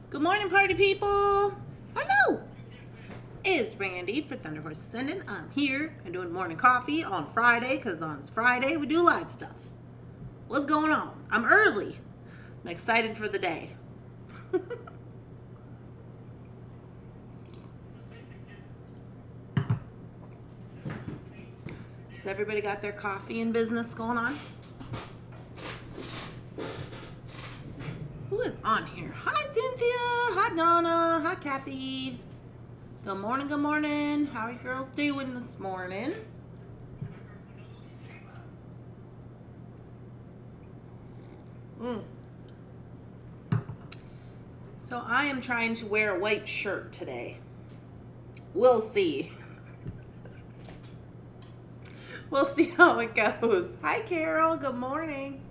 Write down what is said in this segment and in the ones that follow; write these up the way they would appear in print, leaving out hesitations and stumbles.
Good morning, party people. Hello. It's Randy for Thunderhorse Descendant. I'm here and doing morning coffee on Friday because on Friday we do live stuff. What's going on? I'm early. I'm excited for the day. Has everybody got their coffee and business going on? Who is on here? Hi, Cynthia. Hi, Donna. Hi, Kathy. Good morning, good morning. How are you girls doing this morning? So I am trying to wear a white shirt today. We'll see. We'll see how it goes. Hi, Carol. Good morning.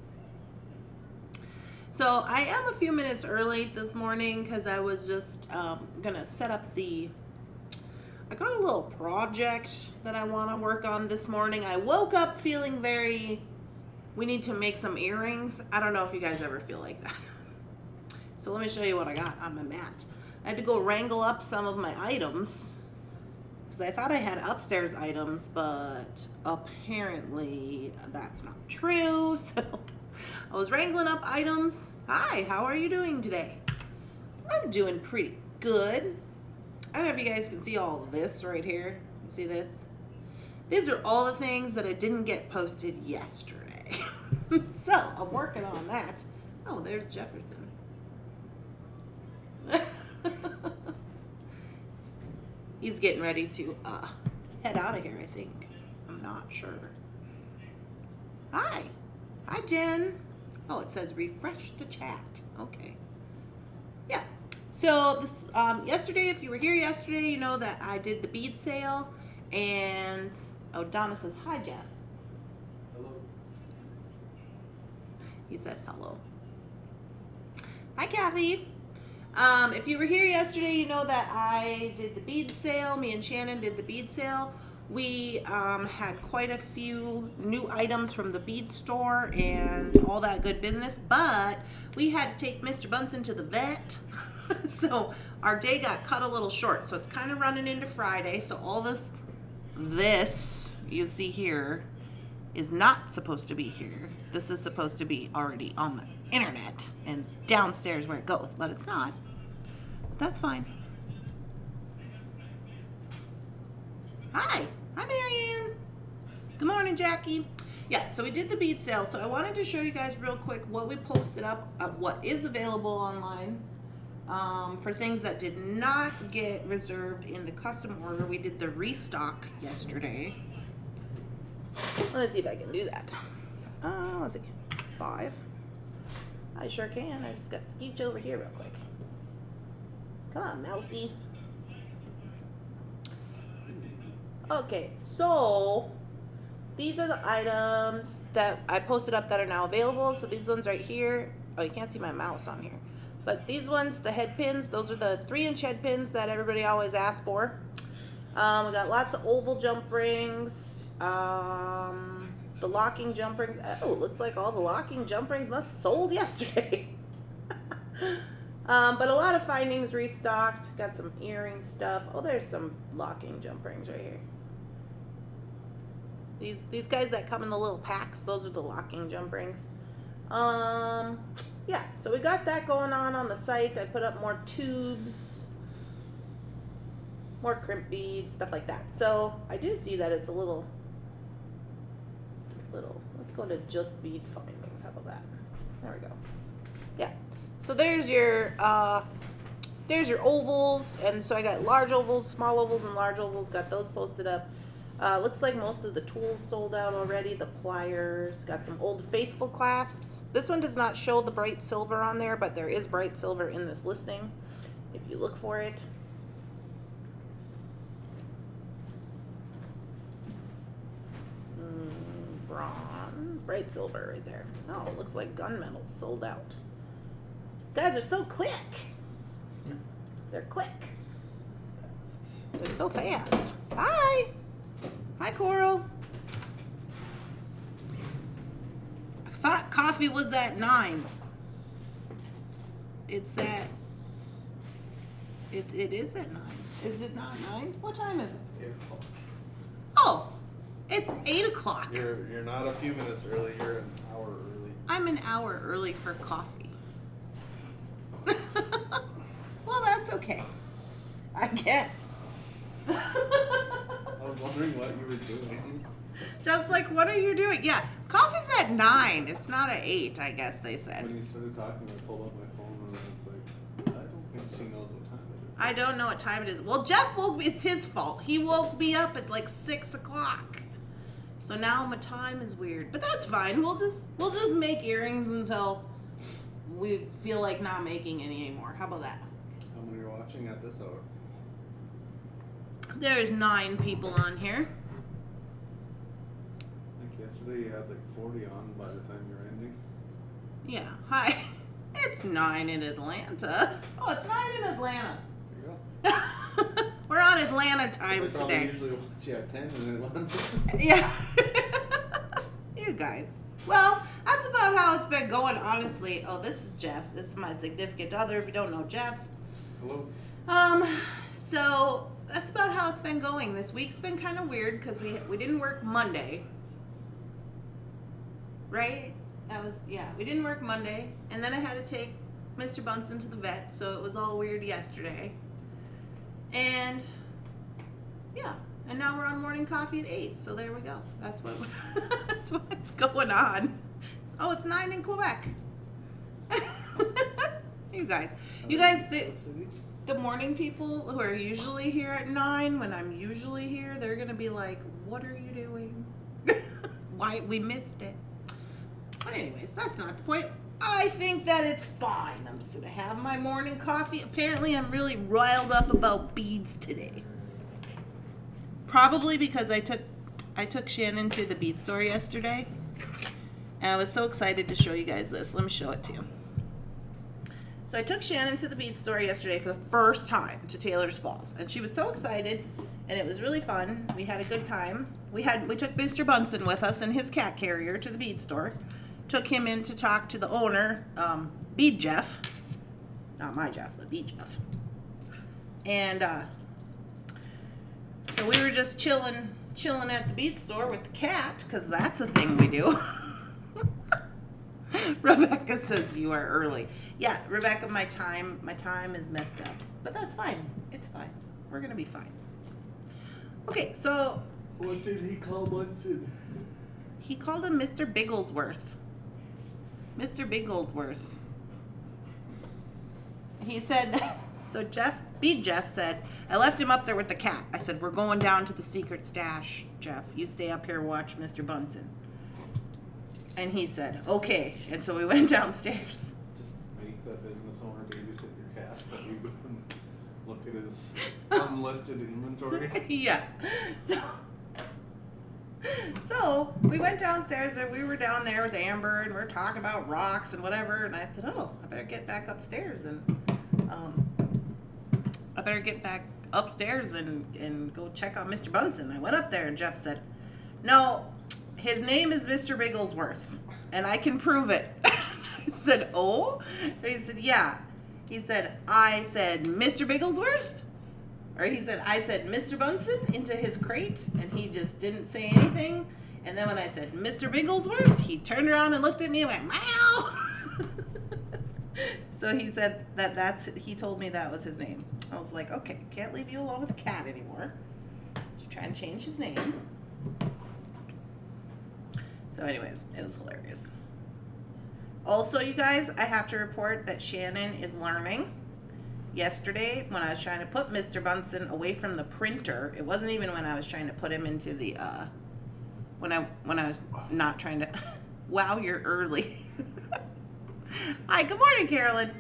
So I am a few minutes early this morning because I was just gonna set up I got a little project that I want to work on this morning. I woke up feeling we need to make some earrings. I don't know if you guys ever feel like that. So let me show you what I got on my mat. I had to go wrangle up some of my items because I thought I had upstairs items, but apparently that's not true. So I was wrangling up items. Hi, how are you doing today? I'm doing pretty good. I don't know if you guys can see all of this right here. You see this? These are all the things that I didn't get posted yesterday. So I'm working on that. Oh, there's Jefferson. He's getting ready to head out of here, I think. I'm not sure. Hi. Hi, Jen. Oh, it says refresh the chat. Okay. Yeah. So this yesterday, if you were here yesterday, you know that I did the bead sale, and oh, Donna says hi, Jeff. Hello. He said hello. Hi, Kathy. If you were here yesterday, you know that I did the bead sale. Me and Shannon did the bead sale. We had quite a few new items from the bead store and all that good business, but we had to take Mr. Bunsen to the vet. So our day got cut a little short. So it's kind of running into Friday. So all this you see here is not supposed to be here. This is supposed to be already on the internet and downstairs where it goes, but it's not. But that's fine. Hi. Hi, Marianne. Good morning, Jackie. Yeah, so we did the bead sale. So I wanted to show you guys real quick what we posted up of what is available online for things that did not get reserved in the custom order. We did the restock yesterday. Let's see if I can do that. Let's see. 5. I sure can. I just got to scooch over here real quick. Come on, Mousy. Okay, so these are the items that I posted up that are now available. So these ones right here. Oh, you can't see my mouse on here. But these ones, the head pins, those are the 3-inch head pins that everybody always asks for. We got lots of oval jump rings. The locking jump rings. Oh, looks like all the locking jump rings must have sold yesterday. But a lot of findings restocked. Got some earring stuff. Oh, there's some locking jump rings right here. These guys that come in the little packs, those are the locking jump rings. Yeah, so we got that going on the site. I put up more tubes, more crimp beads, stuff like that. So I do see that it's a little, let's go to just bead findings. How about that? There we go. Yeah. So there's your ovals, and so I got large ovals, small ovals, and large ovals. Got those posted up. Looks like most of the tools sold out already. The pliers, got some Old Faithful clasps. This one does not show the bright silver on there, but there is bright silver in this listing if you look for it. Bronze, bright silver right there. Oh, it looks like gunmetal sold out. Guys are so quick. They're quick. They're so fast. Hi. Hi, Coral. I thought coffee was at 9. It's at It is at 9. Is it not 9? What time is it? It's 8 o'clock. Oh, it's 8 o'clock. You're not a few minutes early. You're an hour early. I'm an hour early for coffee. Well, that's okay. I guess. I was wondering what you were doing. Jeff's like, what are you doing? Yeah, coffee's at 9. It's not at 8, I guess they said. When you started talking, I pulled up my phone and I was like, I don't think she knows what time it is. I don't know what time it is. Well, Jeff woke me. It's his fault. He woke me up at like 6 o'clock. So now my time is weird, but that's fine. We'll just make earrings until we feel like not making any anymore. How about that? How many are watching at this hour? There's 9 people on here. I think yesterday you had like 40 on by the time you're ending. Yeah. Hi. It's 9 in Atlanta. Oh, it's 9 in Atlanta. There you go. We're on Atlanta time That's all we today. usually watch you at 10 in Atlanta. Yeah. You guys. Well, that's about how it's been going, honestly. Oh, this is Jeff. This is my significant other, if you don't know Jeff. Hello. So that's about how it's been going. This week's been kind of weird because we didn't work Monday. Right? We didn't work Monday. And then I had to take Mr. Bunsen to the vet, so it was all weird yesterday. And yeah, and now we're on morning coffee at 8, so there we go. That's what's going on. Oh, it's 9 in Quebec. You guys, the morning people who are usually here at 9, when I'm usually here, they're gonna be like, "What are you doing? Why we missed it?" But anyways, that's not the point. I think that it's fine. I'm just gonna have my morning coffee. Apparently, I'm really riled up about beads today. Probably because I took Shannon to the bead store yesterday, and I was so excited to show you guys this. Let me show it to you. So I took Shannon to the bead store yesterday for the first time to Taylor's Falls, and she was so excited, and it was really fun. We had a good time. We took Mr. Bunsen with us and his cat carrier to the bead store. Took him in to talk to the owner, Bead Jeff. Not my Jeff, but Bead Jeff. And so we were just chilling at the bead store with the cat, because that's a thing we do. Rebecca says you are early. Yeah, Rebecca, my time is messed up. But that's fine. It's fine. We're gonna be fine. Okay, so What did he call Bunsen? he called him Mr. Bigglesworth. Mr. Bigglesworth. He said, so Bead Jeff said, I left him up there with the cat. I said, we're going down to the secret stash, Jeff. You stay up here and watch Mr. Bunsen. And he said, okay. And so we went downstairs. Just make the business owner babysit your cat, but you go and look at his unlisted inventory. Yeah. So we went downstairs and we were down there with Amber and we were talking about rocks and whatever. And I said, oh, I better get back upstairs and go check on Mr. Bunsen. I went up there and Jeff said, no, his name is Mr. Bigglesworth and I can prove it. I said, oh? And he said, yeah. He said, I said, Mr. Bigglesworth? Or he said, I said, Mr. Bunsen into his crate, and he just didn't say anything. And then when I said, Mr. Bigglesworth, he turned around and looked at me and went, meow. So he said he told me that was his name. I was like, okay, can't leave you alone with the cat anymore. So you're trying to change his name. So anyways, it was hilarious. Also, you guys, I have to report that Shannon is learning. Yesterday, when I was trying to put Mr. Bunsen away from the printer, it wasn't even when I was trying to put him into the, when I was not trying to, wow, you're early. Hi, good morning, Carolyn.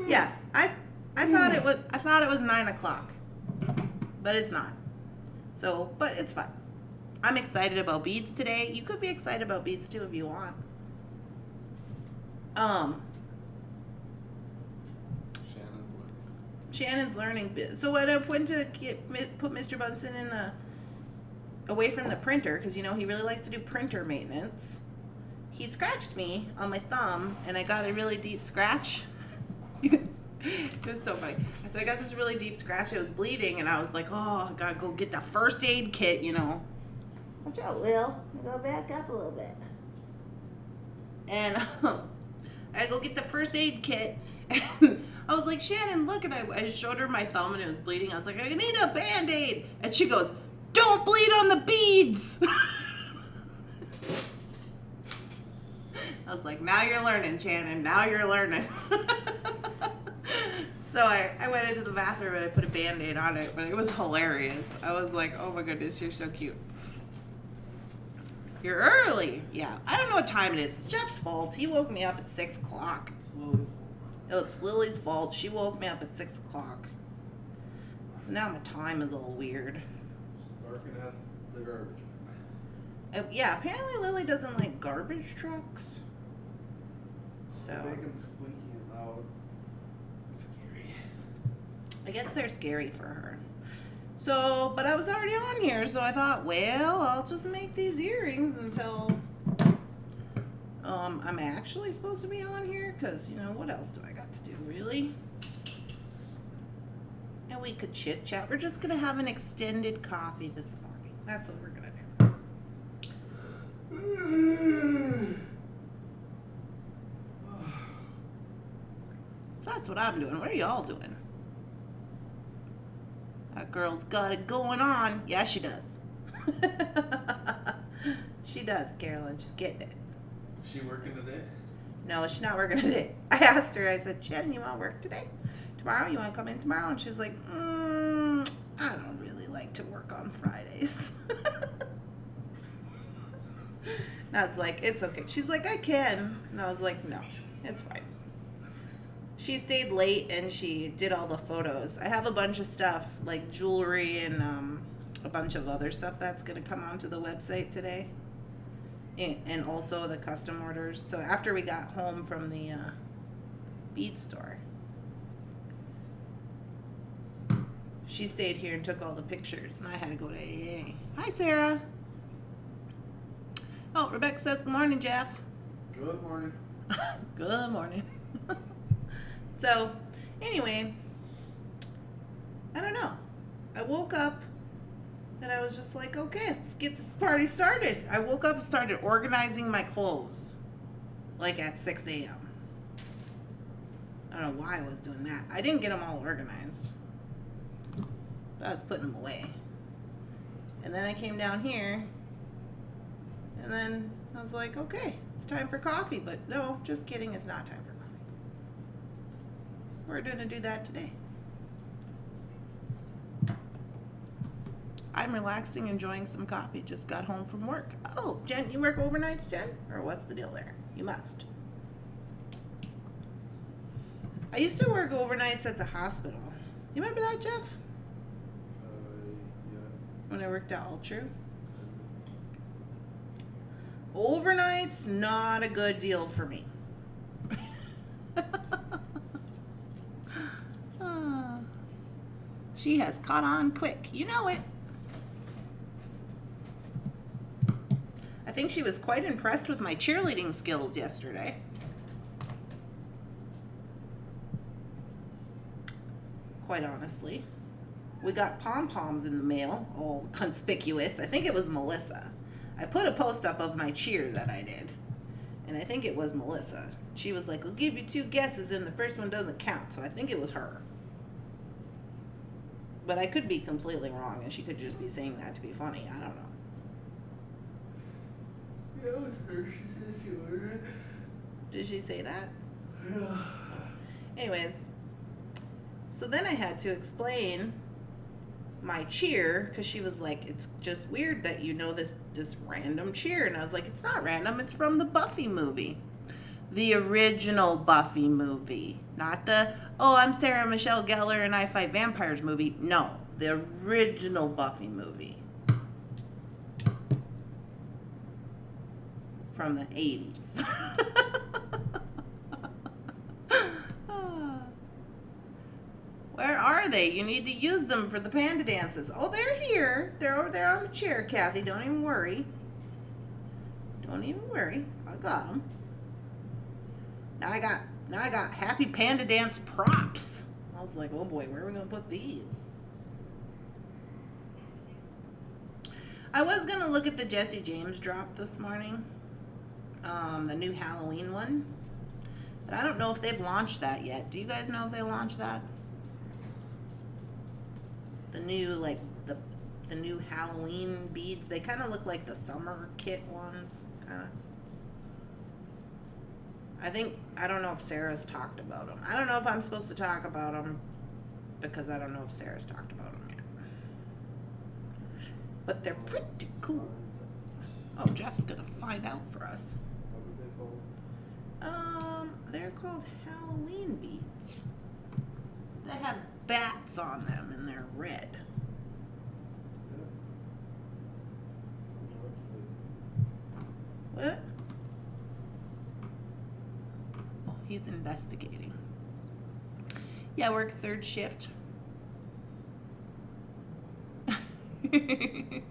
Yeah, I thought it was 9 o'clock, but it's not. So, but it's fine. I'm excited about beads today. You could be excited about beads too if you want. Shannon's learning. So when I went to put Mr. Bunsen in away from the printer, because you know he really likes to do printer maintenance, he scratched me on my thumb, and I got a really deep scratch. It was so funny. So I got this really deep scratch. It was bleeding, and I was like, oh, I gotta go get the first aid kit, you know. Watch out, Will. Go back up a little bit. And I go get the first aid kit, and I was like, Shannon, look, and I showed her my thumb, and it was bleeding. I was like, I need a Band-Aid. And she goes, don't bleed on the beads. I was like, now you're learning, Shannon. Now you're learning. So I went into the bathroom and I put a Band-Aid on it, but it was hilarious. I was like, oh my goodness, you're so cute. You're early. Yeah, I don't know what time it is. It's Jeff's fault. He woke me up at 6 o'clock. It's Lily's fault. Oh, it's Lily's fault. She woke me up at 6 o'clock. So now my time is a little weird. Barking at the garbage. Yeah, apparently Lily doesn't like garbage trucks. So Big and squeaky and loud. It's scary. I guess they're scary for her. So, but I was already on here, so I thought, well, I'll just make these earrings until I'm actually supposed to be on here, because, you know, what else do I got to do, really? And we could chit chat. We're just gonna have an extended coffee this morning. That's what we're gonna do. So that's what I'm doing. What are y'all doing? That girl's got it going on. Yeah, she does. She does, Carolyn. She's getting it. Is she working today? No, she's not working today. I asked her, I said, Jen, you want to work today? Tomorrow? You want to come in tomorrow? And she was like, I don't really like to work on Fridays. And I was like, it's okay. She's like, I can. And I was like, no, it's fine. She stayed late and she did all the photos. I have a bunch of stuff, like jewelry and a bunch of other stuff that's going to come onto the website today. And also the custom orders. So after we got home from the bead store, she stayed here and took all the pictures, and I had to go to AA. Hi, Sarah. Oh, Rebecca says, good morning, Jeff. Good morning. Good morning. So, anyway, I don't know. I woke up and I was just like, okay, let's get this party started. I woke up and started organizing my clothes, like at 6 a.m. I don't know why I was doing that. I didn't get them all organized, but I was putting them away. And then I came down here, and then I was like, okay, it's time for coffee. But no, just kidding, it's not time for coffee. We're going to do that today. I'm relaxing, enjoying some coffee. Just got home from work. Oh, Jen, you work overnights, Jen? Or what's the deal there? You must. I used to work overnights at the hospital. You remember that, Jeff? Yeah. When I worked at Ultra. Overnights, not a good deal for me. She has caught on quick. You know it. I think she was quite impressed with my cheerleading skills yesterday. Quite honestly. We got pom-poms in the mail, all conspicuous. I think it was Melissa. I put a post up of my cheer that I did. And I think it was Melissa. She was like, I'll give you 2 guesses and the first one doesn't count. So I think it was her. But I could be completely wrong, and she could just be saying that to be funny. I don't know. Yeah, it was her. She said she ordered it. Did she say that? Yeah. Anyways, so then I had to explain my cheer, because she was like, it's just weird that you know this random cheer. And I was like, it's not random. It's from the Buffy movie. The original Buffy movie. Not the, oh, I'm Sarah Michelle Gellar and I Fight Vampires movie. No, the original Buffy movie. From the 80s. Where are they? You need to use them for the panda dances. Oh, they're here. They're over there on the chair, Kathy. Don't even worry. Don't even worry. I got them. Now I got Now I got Happy Panda Dance props. I was like, oh boy, where are we going to put these? I was going to look at the Jesse James drop this morning. The new Halloween one. But I don't know if they've launched that yet. Do you guys know if they launched that? The new, like, the new Halloween beads. They kind of look like the summer kit ones. Kind of. I don't know if Sarah's talked about them. I don't know if I'm supposed to talk about them because I don't know if Sarah's talked about them yet. But they're pretty cool. Oh, Jeff's gonna find out for us. What are they called? They're called Halloween beads. They have bats on them and they're red. What? Oh, he's investigating. Yeah, I work third shift. Okay,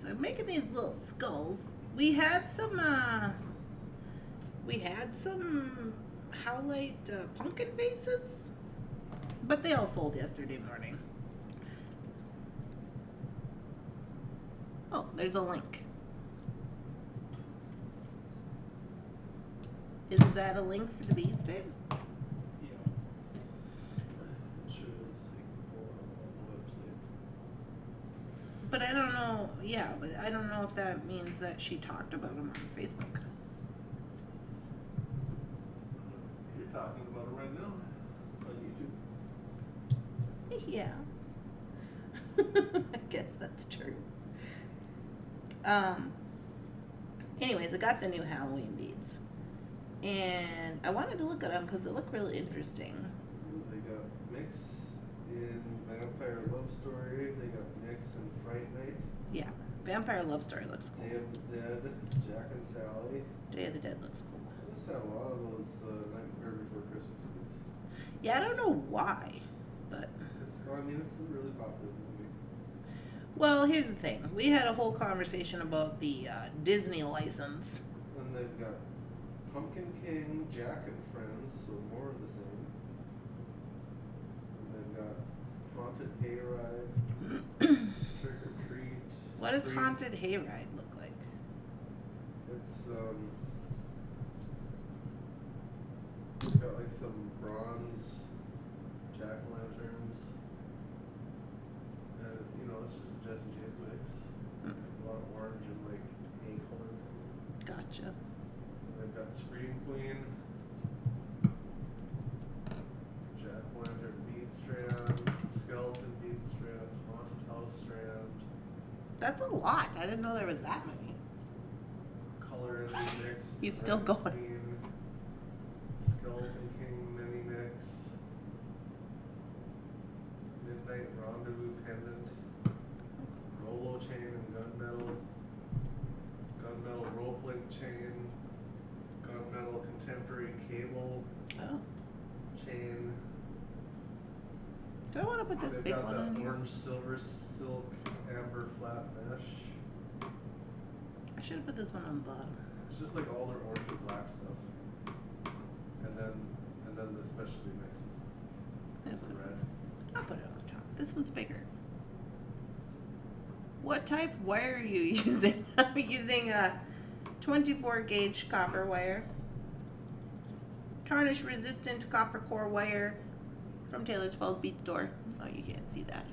so making these little skulls. We had some Howlite pumpkin faces, but they all sold yesterday morning. Oh, there's a link. Is that a link for the beads, babe? Yeah. Sure, let's see. Pull it up on the website. But I don't know. Yeah, but I don't know if that means that she talked about them on Facebook. You're talking about it right now on YouTube. Yeah. I guess that's true. Anyways, I got the new Halloween beads. And I wanted to look at them because they look really interesting. They got Mix in Vampire Love Story. They got Mix in Fright Night. Yeah, Vampire Love Story looks cool. Day of the Dead, Jack and Sally. Day of the Dead looks cool. I just have a lot of those Nightmare Before Christmas beads. Yeah, I don't know why, but... It's a really popular movie. Well, here's the thing. We had a whole conversation about the Disney license. And they've got Pumpkin King, Jack and Friends, so more of the same. And they've got Haunted Hayride, Trick or Treat. What does Scream. Haunted Hayride look like? It's got like some bronze jack-o'-lanterns. And it's just a Jesse James mix. A lot of orange and like pink colored things. Gotcha. And they've got Scream Queen, Jack-o'-lantern bead strand, skeleton bead strand, haunted house strand. That's a lot. I didn't know there was that many. Color and mix. He's still Red going. Queen, Skeleton King mini mix. Midnight Rendezvous pendant. Rolo chain and gunmetal. Gunmetal rope link chain. Gunmetal contemporary cable Oh. chain. Do I want to put this They've big got one that on here? orange silver silk amber flat mesh. I should have put this one on the bottom. It's just like all their orange and black stuff. And then the specialty mixes. It's the red. I'll put it on top. This one's bigger. What type wire are you using? I'm using a 24 gauge copper wire. Tarnish resistant copper core wire from Taylor's Falls Bead Store. Oh, you can't see that.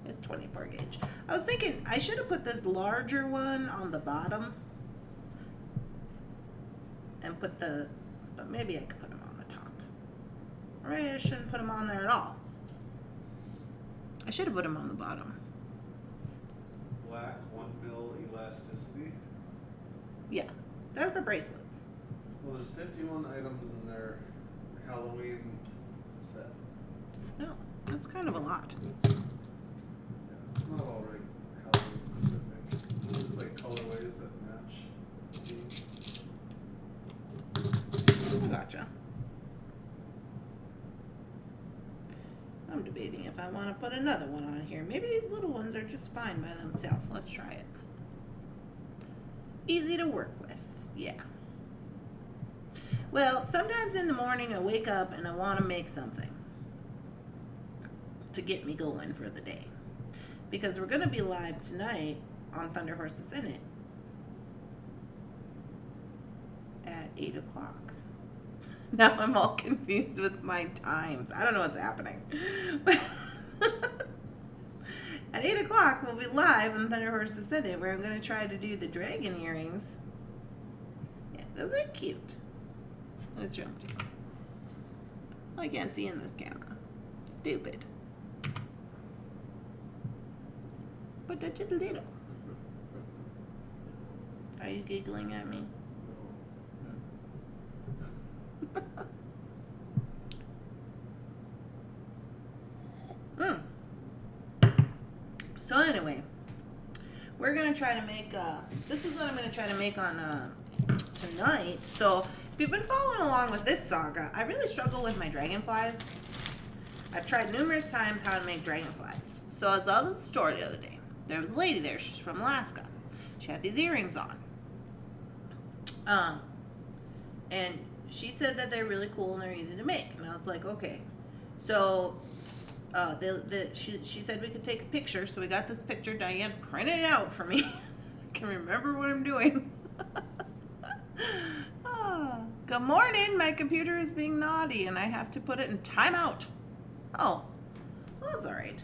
It's 24 gauge. I was thinking I should have put this larger one on the bottom and put but maybe I could put them on the top. Or maybe I shouldn't put them on there at all. I should have put them on the bottom. Black 1 mil elasticity. Yeah, that's for bracelets. Well, there's 51 items in their Halloween set. No, that's kind of a lot. Yeah, it's not all like Halloween specific. It's just like colorways that match the theme. I gotcha. I'm debating if I want to put another one on here. Maybe these little ones are just fine by themselves. Let's try it. Easy to work with. Yeah. Well, sometimes in the morning I wake up and I want to make something to get me going for the day. Because we're going to be live tonight on Thunderhorse Descendant at 8 o'clock. Now I'm all confused with my times. I don't know what's happening. At 8 o'clock, we'll be live on Thunderhorse Descendant, where I'm going to try to do the dragon earrings. Yeah, those are cute. Let's show them to you. Oh, I can't see in this camera. Stupid. But they're just little. Are you giggling at me? So anyway, we're gonna try to make this is what I'm gonna try to make on tonight. So if you've been following along with this saga, I really struggle with my dragonflies. I've tried numerous times how to make dragonflies. So I was out at the store the other day. There was a lady there. She's from Alaska. She had these earrings on. And she said that they're really cool and they're easy to make. And I was like, okay. So she said we could take a picture. So we got this picture. Diane printed it out for me. I can remember what I'm doing. Good morning. My computer is being naughty and I have to put it in timeout. Oh, well, that's all right.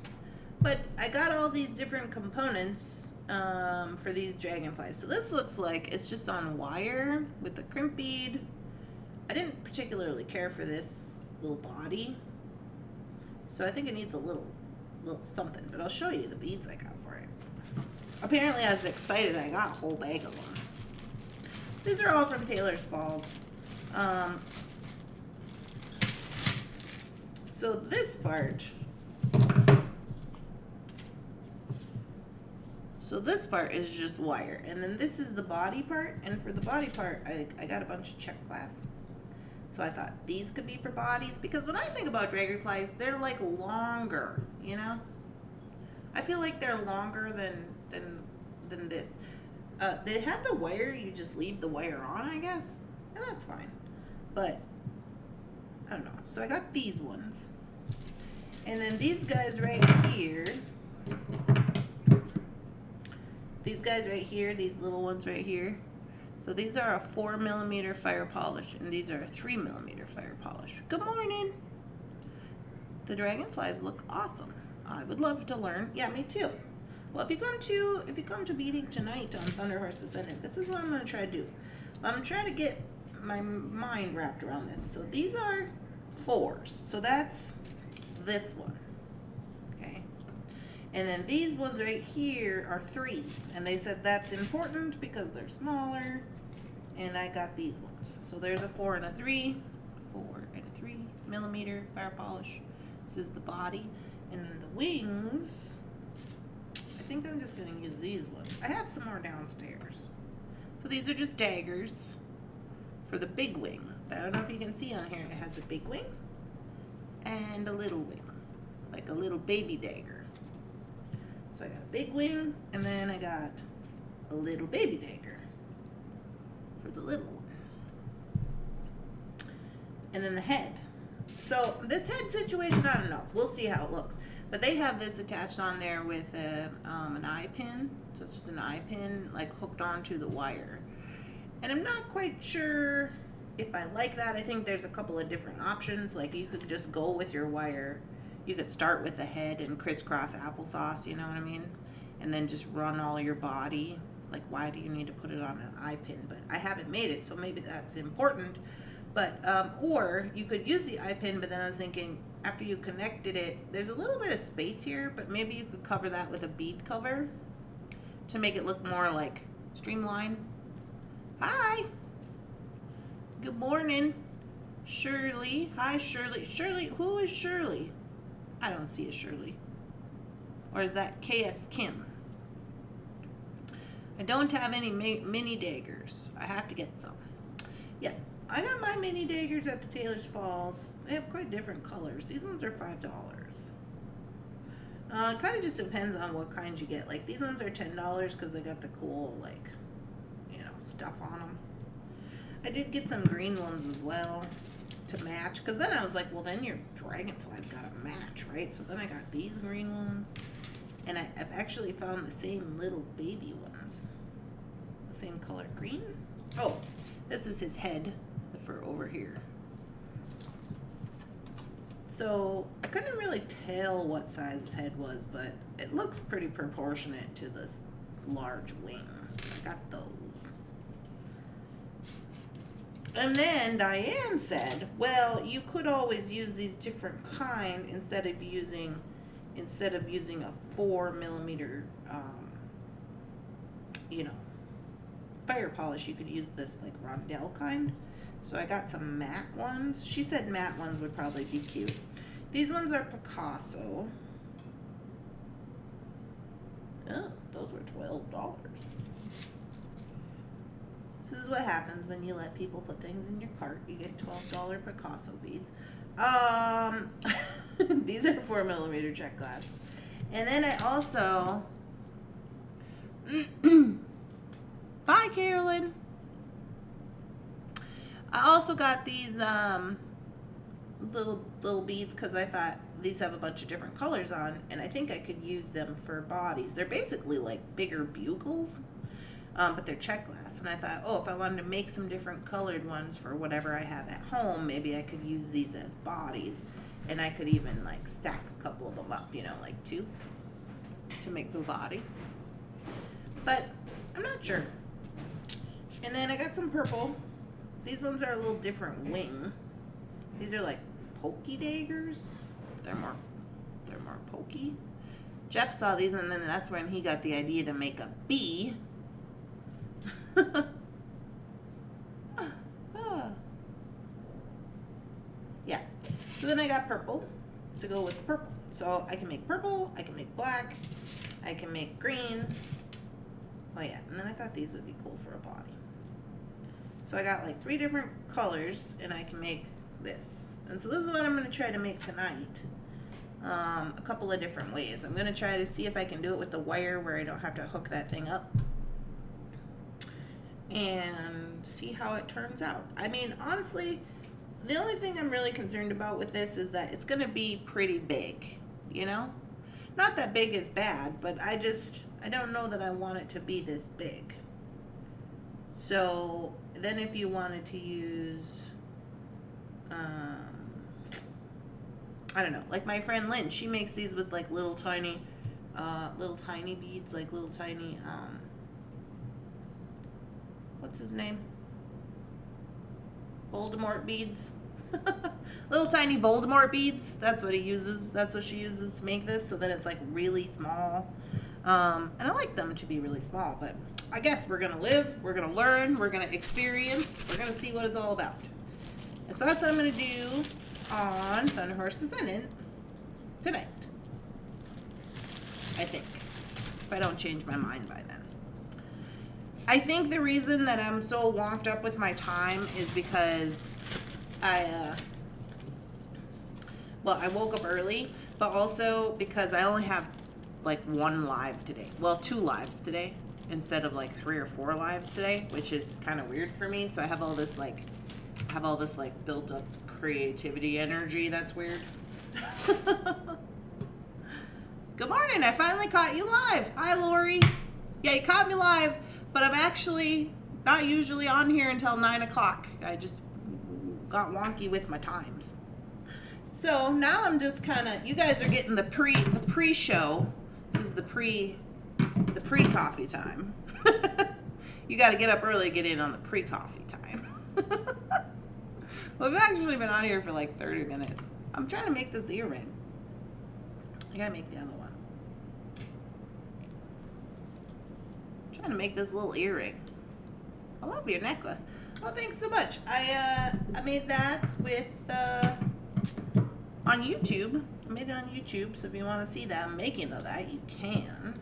But I got all these different components for these dragonflies. So this looks like it's just on wire with the crimp bead. I didn't particularly care for this little body. So I think it needs a little something. But I'll show you the beads I got for it. Apparently I was excited. I got a whole bag of them. These are all from Taylor's Falls. So this part... So this part is just wire. And then this is the body part. And for the body part, I got a bunch of check glass. So I thought these could be for bodies. Because when I think about dragonflies, they're like longer, you know? I feel like they're longer than this. They had the wire, you just leave the wire on, I guess. And that's fine. But, I don't know. So I got these ones. And then these guys right here... These guys right here, these little ones right here. So these are a 4mm fire polish, and these are a 3mm fire polish. Good morning. The dragonflies look awesome. I would love to learn. Yeah, me too. Well, if you come to beading tonight on Thunderhorse Descendant, this is what I'm going to try to do. I'm going to try to get my mind wrapped around this. So these are 4s. So that's this one. And then these ones right here are 3s. And they said that's important because they're smaller. And I got these ones. So there's a 4 and a 3. 4 and a 3mm fire polish. This is the body. And then the wings, I think I'm just going to use these ones. I have some more downstairs. So these are just daggers for the big wing. But I don't know if you can see on here. It has a big wing and a little wing. Like a little baby dagger. So I got a big wing, and then I got a little baby dagger for the little one. And then the head. So this head situation, I don't know. We'll see how it looks. But they have this attached on there with an eye pin. So it's just an eye pin, like hooked onto the wire. And I'm not quite sure if I like that. I think there's a couple of different options. Like you could just go with your wire. You could start with the head and crisscross applesauce, you know what I mean? And then just run all your body. Like, why do you need to put it on an eye pin? But I haven't made it, so maybe that's important. But, or you could use the eye pin, but then I was thinking, after you connected it, there's a little bit of space here, but maybe you could cover that with a bead cover to make it look more like streamlined. Hi! Good morning, Shirley. Hi, Shirley. Shirley, who is Shirley? I don't see a Shirley. Or is that KS Kim? I don't have any mini daggers. I have to get some. Yeah, I got my mini daggers at the Taylor's Falls. They have quite different colors. These ones are $5. It kind of just depends on what kind you get. Like these ones are $10 because they got the cool, like, you know, stuff on them. I did get some green ones as well to match, because then I was like, well, then your dragonfly's got to match, right? So then I got these green ones, and I've actually found the same little baby ones, the same color green. Oh, this is his head for over here. So I couldn't really tell what size his head was, but it looks pretty proportionate to this large wing. I got those. And then Diane said, well, you could always use these different kind instead of using a 4mm, you know, fire polish. You could use this like rondelle kind. So I got some matte ones. She said matte ones would probably be cute. These ones are Picasso. Oh, those were $12. This is what happens when you let people put things in your cart. You get $12 Picasso beads. These are 4mm check glass. And then I also bye, Carolyn. I also got these little beads because I thought these have a bunch of different colors on, and I think I could use them for bodies. They're basically like bigger bugles, but they're check glass. And I thought, oh, if I wanted to make some different colored ones for whatever I have at home, maybe I could use these as bodies, and I could even like stack a couple of them up, you know, like 2 to make the body. But I'm not sure. And then I got some purple. These ones are a little different wing. These are like pokey daggers. They're more pokey. Jeff saw these, and then that's when he got the idea to make a bee. Yeah. So then I got purple to go with the purple. So I can make purple, I can make black, I can make green. Oh yeah, and then I thought these would be cool for a body. So I got like 3 different colors, and I can make this. And so this is what I'm going to try to make tonight. A couple of different ways. I'm going to try to see if I can do it with the wire where I don't have to hook that thing up. And see how it turns out. I mean, honestly, the only thing I'm really concerned about with this is that it's going to be pretty big, you know? Not that big is bad, but I don't know that I want it to be this big. So then if you wanted to use, I don't know, like my friend Lynn, she makes these with like little tiny beads, like little tiny, what's his name? Voldemort beads. Little tiny Voldemort beads. That's what he uses. That's what she uses to make this. So that it's like really small. And I like them to be really small, but I guess we're going to live, we're going to learn, we're going to experience, we're going to see what it's all about. And so that's what I'm going to do on Thunderhorse Descendant tonight. I think. If I don't change my mind by then. I think the reason that I'm so wonked up with my time is because I woke up early, but also because I only have like 1 live today. Well, 2 lives today instead of like 3 or 4 lives today, which is kind of weird for me. So I have all this like built up creativity energy. That's weird. Good morning. I finally caught you live. Hi, Lori. Yeah, you caught me live, but I'm actually not usually on here until 9 o'clock. I just got wonky with my times. So now I'm just kind of, you guys are getting the pre-show. This is the pre-coffee time. You got to get up early to get in on the pre-coffee time. Well, I've actually been on here for like 30 minutes. I'm trying to make this earring. I gotta make the other one. I'm trying to make this little earring. I love your necklace. Well, thanks so much. I made that with on YouTube. I made it on YouTube, so if you want to see that I'm making of that, you can.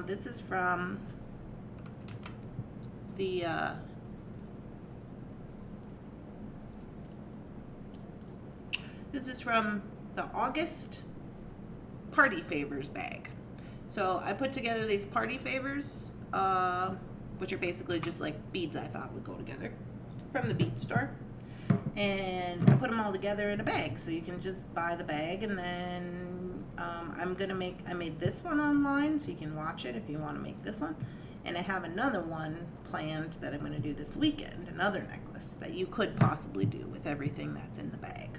This is from the August Party Favors bag. So I put together these party favors, which are basically just like beads I thought would go together. from the bead store. And I put them all together in a bag, so you can just buy the bag. And then I made this one online, so you can watch it if you want to make this one. And I have another one planned that I'm going to do this weekend, another necklace that you could possibly do with everything that's in the bag.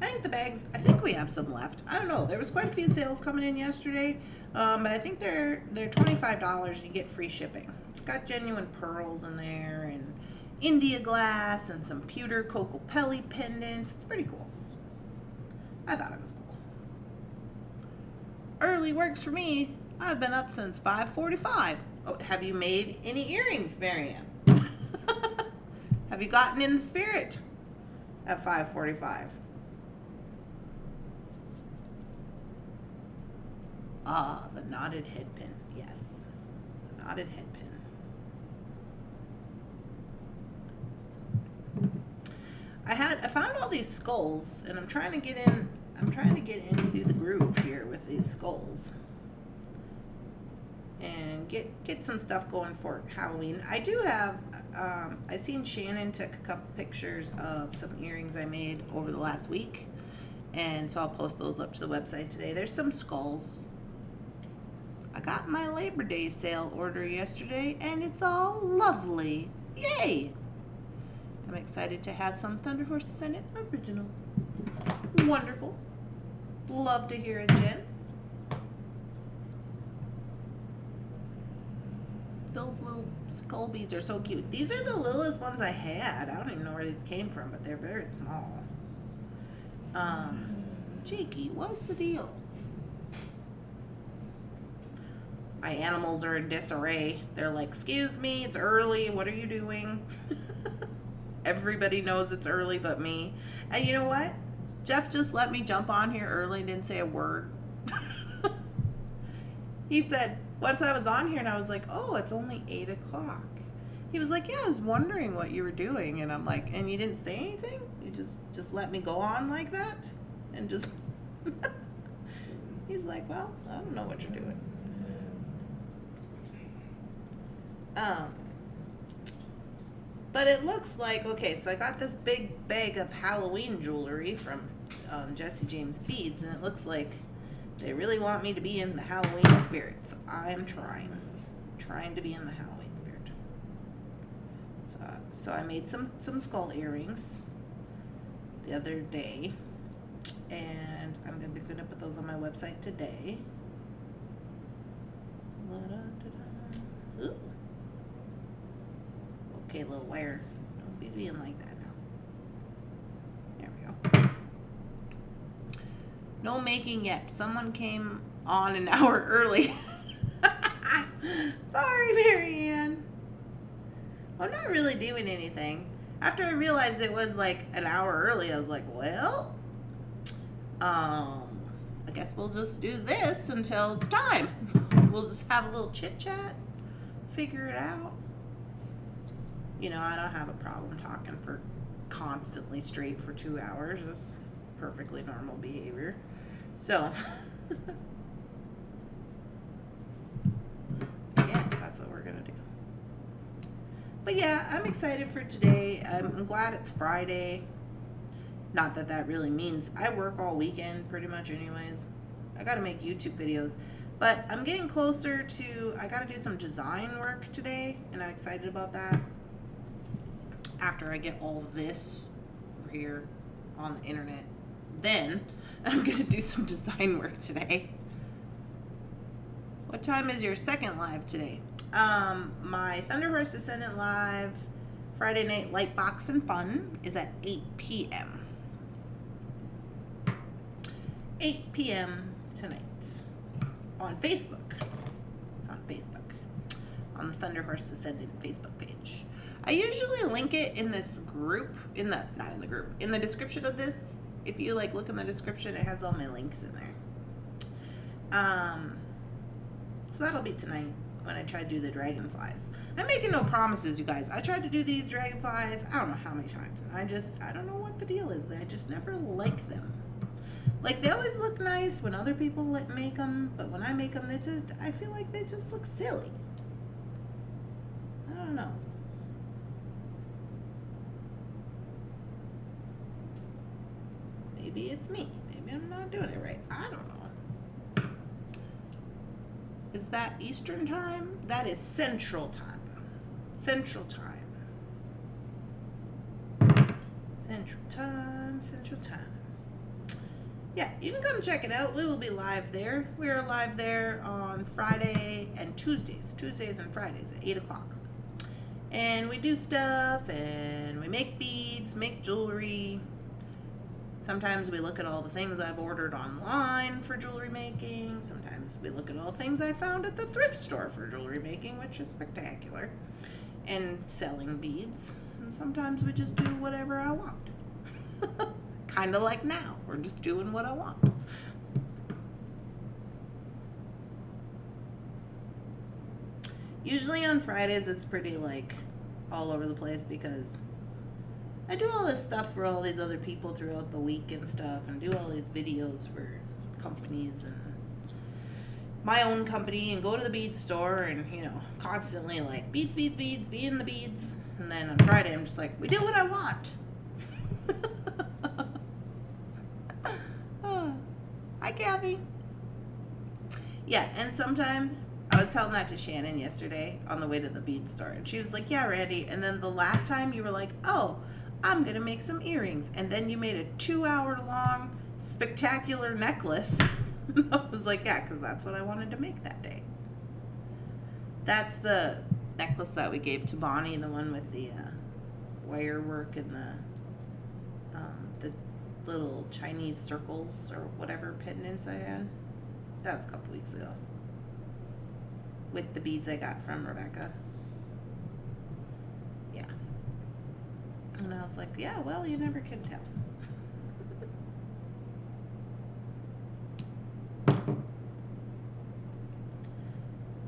I think we have some left. I don't know. There was quite a few sales coming in yesterday, but I think they're $25 and you get free shipping. It's got genuine pearls in there and India glass and some pewter Cocopelli pendants. It's pretty cool. I thought it was cool. Early works for me. I've been up since 5:45. Oh, have you made any earrings, Marianne? Have you gotten in the spirit at 5:45? Ah, the knotted head pin. Yes, the knotted head pin. I found all these skulls, and I'm trying to get into the groove here with these skulls, and get some stuff going for Halloween. I do have. I seen Shannon took a couple pictures of some earrings I made over the last week, and so I'll post those up to the website today. There's some skulls. I got my Labor Day sale order yesterday, and it's all lovely. Yay! I'm excited to have some Thunderhorse Descendant originals. Wonderful. Love to hear it, Jen. Those little skull beads are so cute. These are the littlest ones I had. I don't even know where these came from, but they're very small. Jakey, what's the deal? My animals are in disarray. They're like, excuse me, it's early. What are you doing? Everybody knows it's early but me. And you know what? Jeff just let me jump on here early and didn't say a word. He said, once I was on here and I was like, oh, it's only 8 o'clock. He was like, yeah, I was wondering what you were doing. And I'm like, and you didn't say anything? You just let me go on like that? And just, he's like, well, I don't know what you're doing. But it looks like, okay, so I got this big bag of Halloween jewelry from Jesse James Beads, and it looks like they really want me to be in the Halloween spirit. So I'm trying to be in the Halloween spirit. So I made some skull earrings the other day, and I'm gonna put those on my website today. Ooh. Okay, little wire. Don't be being like that now. There we go. No making yet. Someone came on an hour early. Sorry, Marianne. I'm not really doing anything. After I realized it was like an hour early, I was like, well, I guess we'll just do this until it's time. We'll just have a little chit chat, figure it out. You know, I don't have a problem talking for constantly straight for 2 hours. That's perfectly normal behavior. So, yes, that's what we're going to do. But yeah, I'm excited for today. I'm glad it's Friday. Not that that really means I work all weekend pretty much anyways. I got to make YouTube videos. But I'm getting closer to, I got to do some design work today, and I'm excited about that. After I get all of this over here on the internet, then I'm going to do some design work today. What time is your second live today? My Thunderhorse Descendant live Friday night light box and fun is at 8 p.m. 8 p.m. tonight on Facebook. On the Thunderhorse Descendant Facebook page. I usually link it in this group, in the description of this. If you like look in the description, it has all my links in there. So that'll be tonight when I try to do the dragonflies. I'm making no promises, you guys. I tried to do these dragonflies, I don't know how many times. And I don't know what the deal is. I just never like them. Like, they always look nice when other people make them, but when I make them, I feel like they just look silly. I don't Maybe it's me. Maybe I'm not doing it right. I don't know. Is that Eastern time? That is Central time. Central time. Central time. Central time. Yeah, you can come check it out. We will be live there. We are live there on Friday and Tuesdays. Tuesdays and Fridays at 8 o'clock. And we do stuff, and we make beads, make jewelry. Sometimes we look at all the things I've ordered online for jewelry making. Sometimes we look at all the things I found at the thrift store for jewelry making, which is spectacular. And selling beads. And sometimes we just do whatever I want. Kind of like now. We're just doing what I want. Usually on Fridays it's pretty like all over the place because I do all this stuff for all these other people throughout the week and stuff, and do all these videos for companies and my own company, and go to the bead store and, you know, constantly like beads, beads, beads, be in the beads. And then on Friday I'm just like, we do what I want. Hi, Kathy. Yeah, and sometimes I was telling that to Shannon yesterday on the way to the bead store, and she was like, yeah, Randy. And then the last time you were like, oh, I'm gonna make some earrings, and then you made a 2-hour long spectacular necklace. I was like, yeah, because that's what I wanted to make that day. That's the necklace that we gave to Bonnie, the one with the wire work and the little Chinese circles or whatever pendants I had. That was a couple weeks ago. With the beads I got from Rebecca. Yeah. And I was like, yeah, well, you never can tell.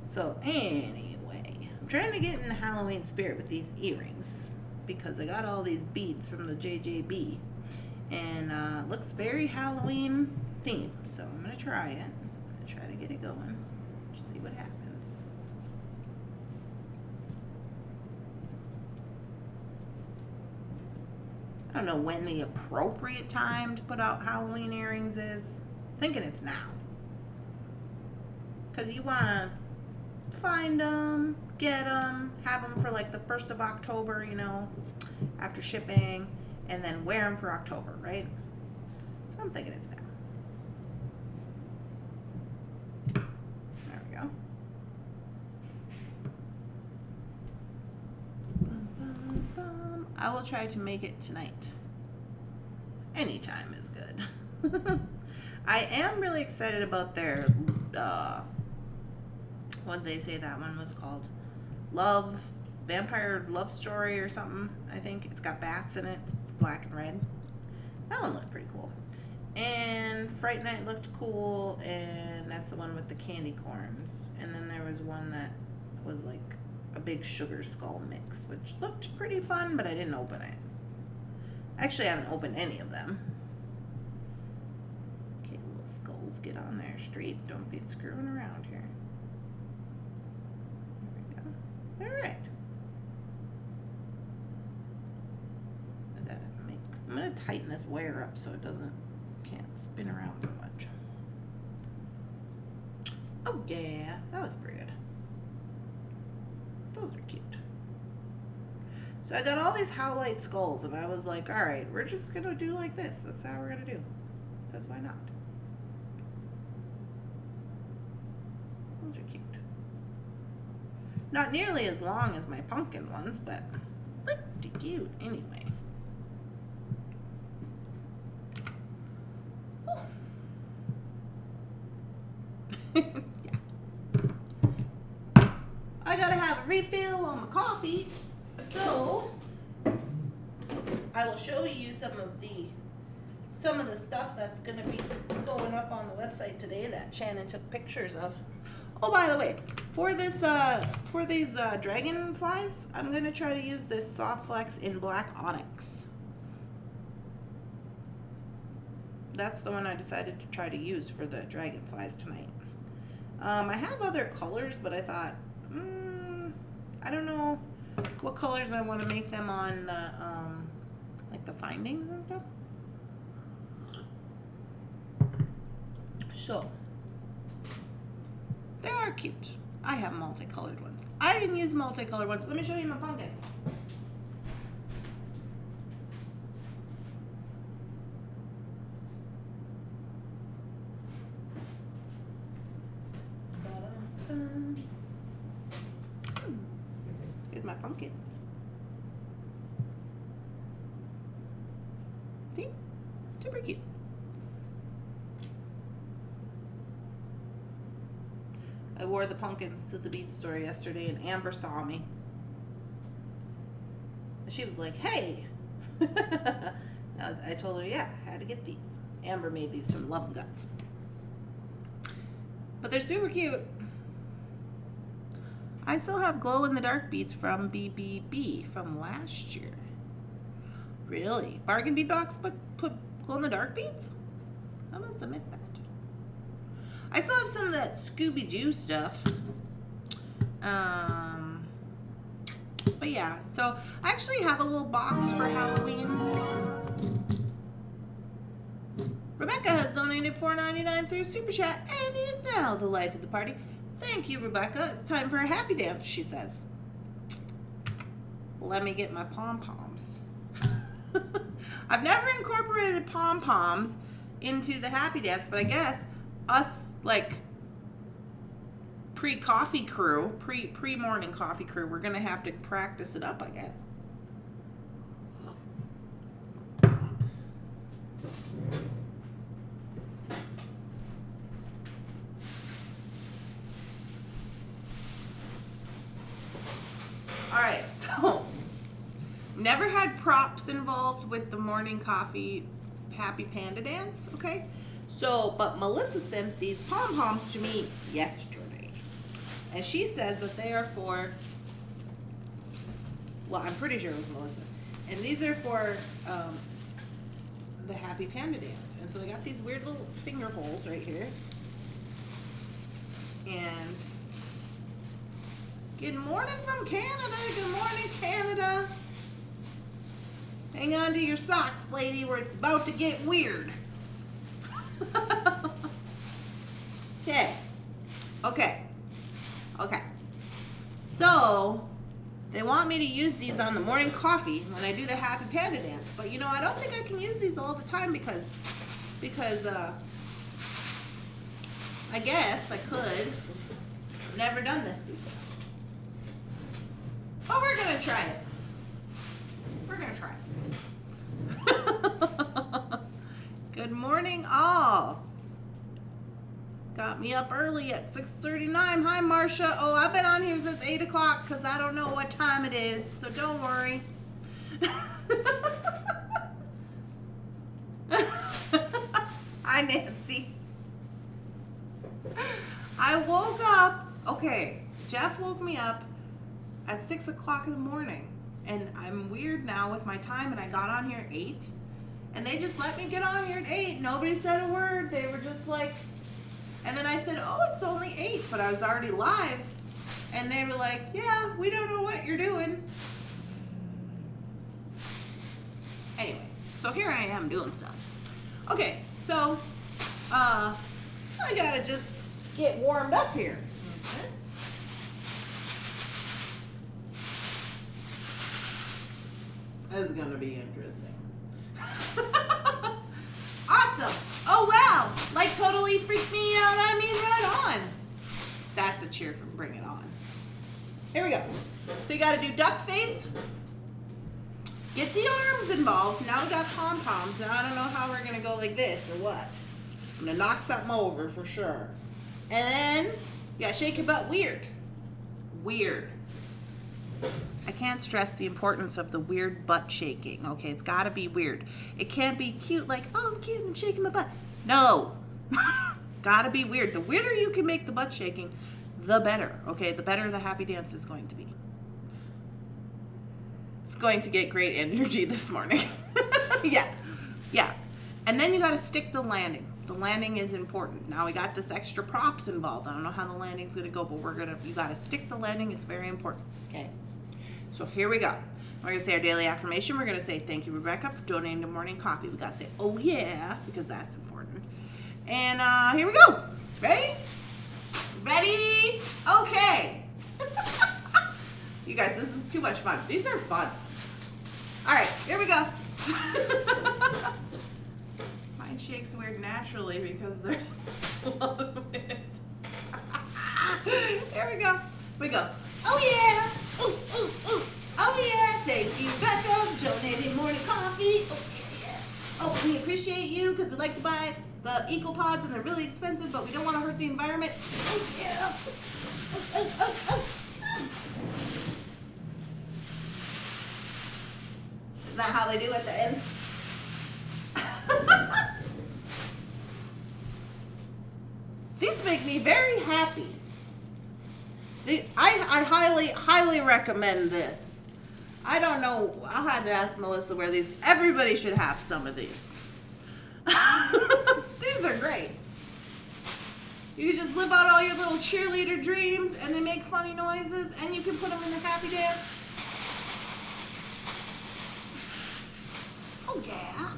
So anyway, I'm trying to get in the Halloween spirit with these earrings because I got all these beads from the JJB, and it looks very Halloween themed. So I'm gonna try it. I'm gonna try to get it going. Just see what happens. I don't know when the appropriate time to put out Halloween earrings is. I'm thinking it's now. Because you want to find them, get them, have them for like the 1st of October, you know, after shipping, and then wear them for October, right? So I'm thinking it's now. There we go. I will try to make it tonight. Anytime is good. I am really excited about their, what did they say that one was called? Vampire Love Story or something, I think. It's got bats in it, it's black and red. That one looked pretty cool. And Fright Night looked cool, and that's the one with the candy corns. And then there was one that was like a big sugar skull mix, which looked pretty fun, but I didn't open it. Actually, I haven't opened any of them. Okay, little skulls, get on there straight. Don't be screwing around here. There we go. All right. I'm gonna tighten this wire up so it can't spin around too much. Oh yeah, that looks pretty good. Those are cute. So I got all these howlite skulls, and I was like, all right, we're just gonna do like this. That's how we're gonna do. Because why not? Those are cute. Not nearly as long as my pumpkin ones, but pretty cute anyway. Yeah. I gotta have a refill on my coffee, so I will show you some of the stuff that's gonna be going up on the website today that Shannon took pictures of. Oh, by the way, for these dragonflies, I'm gonna try to use this Soft Flex in black onyx. That's the one I decided to try to use for the dragonflies tonight. I have other colors, but I thought, I don't know what colors I want to make them on the, like the findings and stuff. So, they are cute. I have multicolored ones. I can use multicolored ones. Let me show you my pumpkins. Here's my pumpkins. See? Super cute. I wore the pumpkins to the bead store yesterday and Amber saw me. And she was like, hey. I told her, yeah, I had to get these. Amber made these from Love and Guts. But they're super cute. I still have glow-in-the-dark beads from BBB from last year. Really? Bargain bead box put glow-in-the-dark beads? I must have missed that. I still have some of that Scooby-Doo stuff. But yeah, so I actually have a little box for Halloween. Rebecca has donated $4.99 through Super Chat and is now the life of the party. Thank you, Rebecca. It's time for a happy dance, she says. Let me get my pom-poms. I've never incorporated pom-poms into the happy dance, but I guess us, like, pre-coffee crew, pre-morning coffee crew, we're going to have to practice it up, I guess. Alright, so never had props involved with the morning coffee happy panda dance, okay? So, but Melissa sent these pom-poms to me yesterday. And she says that they are for, well, I'm pretty sure it was Melissa. And these are for the happy panda dance. And so they got these weird little finger holes right here. And good morning from Canada. Good morning, Canada. Hang on to your socks, lady, where it's about to get weird. Okay. Okay. So, they want me to use these on the morning coffee when I do the happy panda dance. But you know, I don't think I can use these all the time because I guess I could. I've never done this before. But we're gonna try it. We're gonna try it. Good morning, all. Got me up early at 6:39. Hi, Marcia. Oh, I've been on here since 8 o'clock because I don't know what time it is, so don't worry. Hi, Nancy. I woke up. Okay, Jeff woke me up at 6 o'clock in the morning, and I'm weird now with my time, and I got on here at 8, and they just let me get on here at 8. Nobody said a word. They were just like, and then I said, oh, it's only 8, but I was already live, and they were like, yeah, we don't know what you're doing. Anyway, so here I am doing stuff. Okay, so I gotta just get warmed up here. Okay. This is gonna be interesting. Awesome. Oh wow, like totally freaked me out. I mean, right on. That's a cheer from Bring It On. Here we go. So you gotta do duck face. Get the arms involved. Now we got pom-poms. Now I don't know how we're gonna go like this or what. I'm gonna knock something over for sure. And then you gotta shake your butt weird. Weird. I can't stress the importance of the weird butt shaking, okay? It's gotta be weird. It can't be cute like, oh, I'm cute, I'm shaking my butt. No. It's gotta be weird. The weirder you can make the butt shaking, the better, okay? The better the happy dance is going to be. It's going to get great energy this morning. Yeah. And then you gotta stick the landing. The landing is important. Now we got this extra props involved. I don't know how the landing's gonna go, but you gotta stick the landing. It's very important, okay? So here we go. We're gonna say our daily affirmation. We're gonna say, thank you, Rebecca, for donating to morning coffee. We gotta say, oh yeah, because that's important. And here we go. Ready? Ready? Okay. You guys, this is too much fun. These are fun. All right, here we go. Mine shakes weird naturally because there's a lot of it. Here we go. We go. Oh yeah. Ooh, ooh, ooh. Oh yeah. Thank you, Becca, for donating morning coffee. Oh yeah, yeah. Oh, we appreciate you because we like to buy the Eco Pods and they're really expensive, but we don't want to hurt the environment. Oh yeah. Oh, oh, oh, oh. Is that how they do at the end? These make me very happy. I highly recommend this. I don't know. I'll have to ask Melissa where these. Everybody should have some of these. These are great. You can just live out all your little cheerleader dreams and they make funny noises and you can put them in the happy dance. Oh yeah.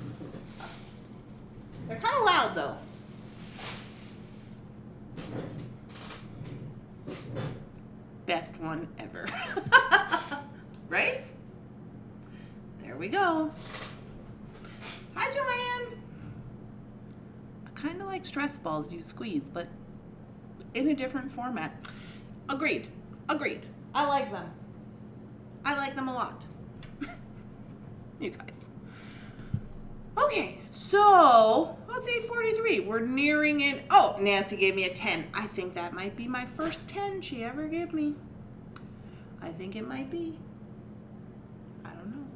They're kind of loud though. Best one ever. Right? There we go. Hi, Joanne. I kind of like stress balls you squeeze, but in a different format. Agreed. Agreed. I like them. I like them a lot. You guys. Okay, so let's see, 43. We're nearing in. Oh, Nancy gave me a 10. I think that might be my first 10 she ever gave me. I think it might be. I don't know.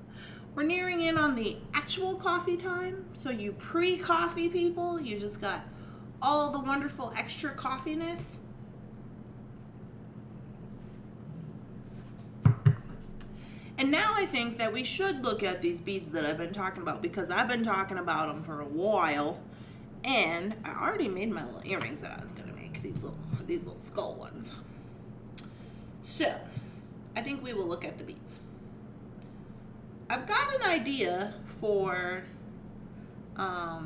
We're nearing in on the actual coffee time. So you pre-coffee people, you just got all the wonderful extra coffeeness. And now I think that we should look at these beads that I've been talking about because I've been talking about them for a while. And I already made my little earrings that I was going to make, these little skull ones. So, I think we will look at the beads. I've got an idea for, I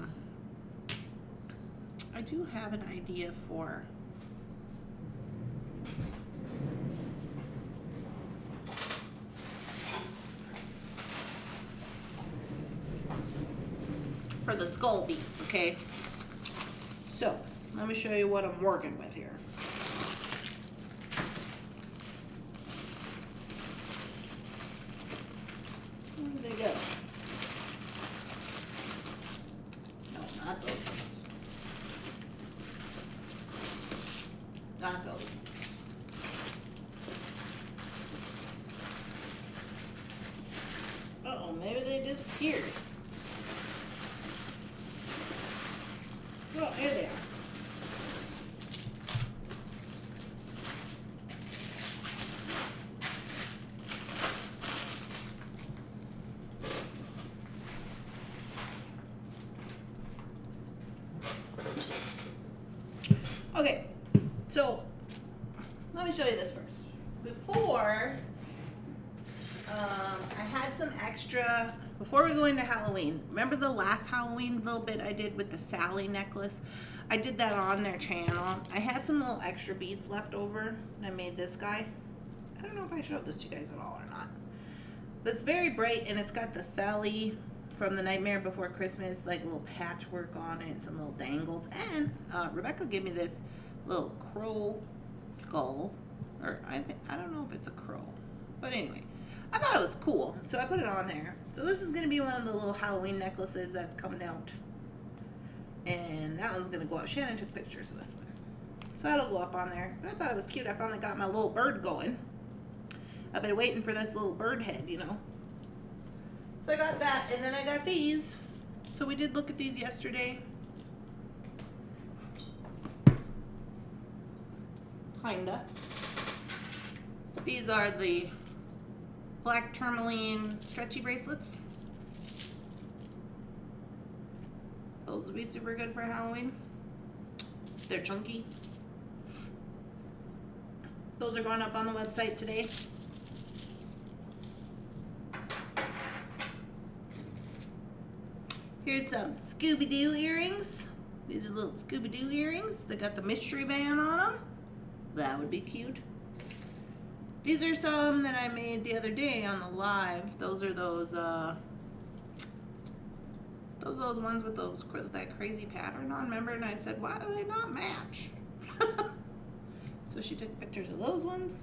do have an idea for the skull beads, okay? So, let me show you what I'm working with here. Where did they go? No, not those. Not those. Uh-oh, maybe they disappeared. Oh, here they are. Okay, so let me show you this first. Before, I had some extra. Before we go into Halloween, remember the last Halloween little bit I did with the Sally necklace? I did that on their channel. I had some little extra beads left over, and I made this guy. I don't know if I showed this to you guys at all or not. But it's very bright, and it's got the Sally from The Nightmare Before Christmas, like little patchwork on it, and some little dangles. And Rebecca gave me this little crow skull, or I don't know if it's a crow, but anyway. I thought it was cool, so I put it on there. So this is going to be one of the little Halloween necklaces that's coming out. And that one's going to go up. Shannon took pictures of this one. So that'll go up on there. But I thought it was cute. I finally got my little bird going. I've been waiting for this little bird head, you know. So I got that, and then I got these. So we did look at these yesterday. Kinda. These are the black Tourmaline stretchy bracelets. Those would be super good for Halloween. They're chunky. Those are going up on the website today. Here's some Scooby-Doo earrings. These are little Scooby-Doo earrings. They got the mystery band on them. That would be cute. These are some that I made the other day on the live. Those are those ones with that crazy pattern on. Remember? And I said, why do they not match? So she took pictures of those ones.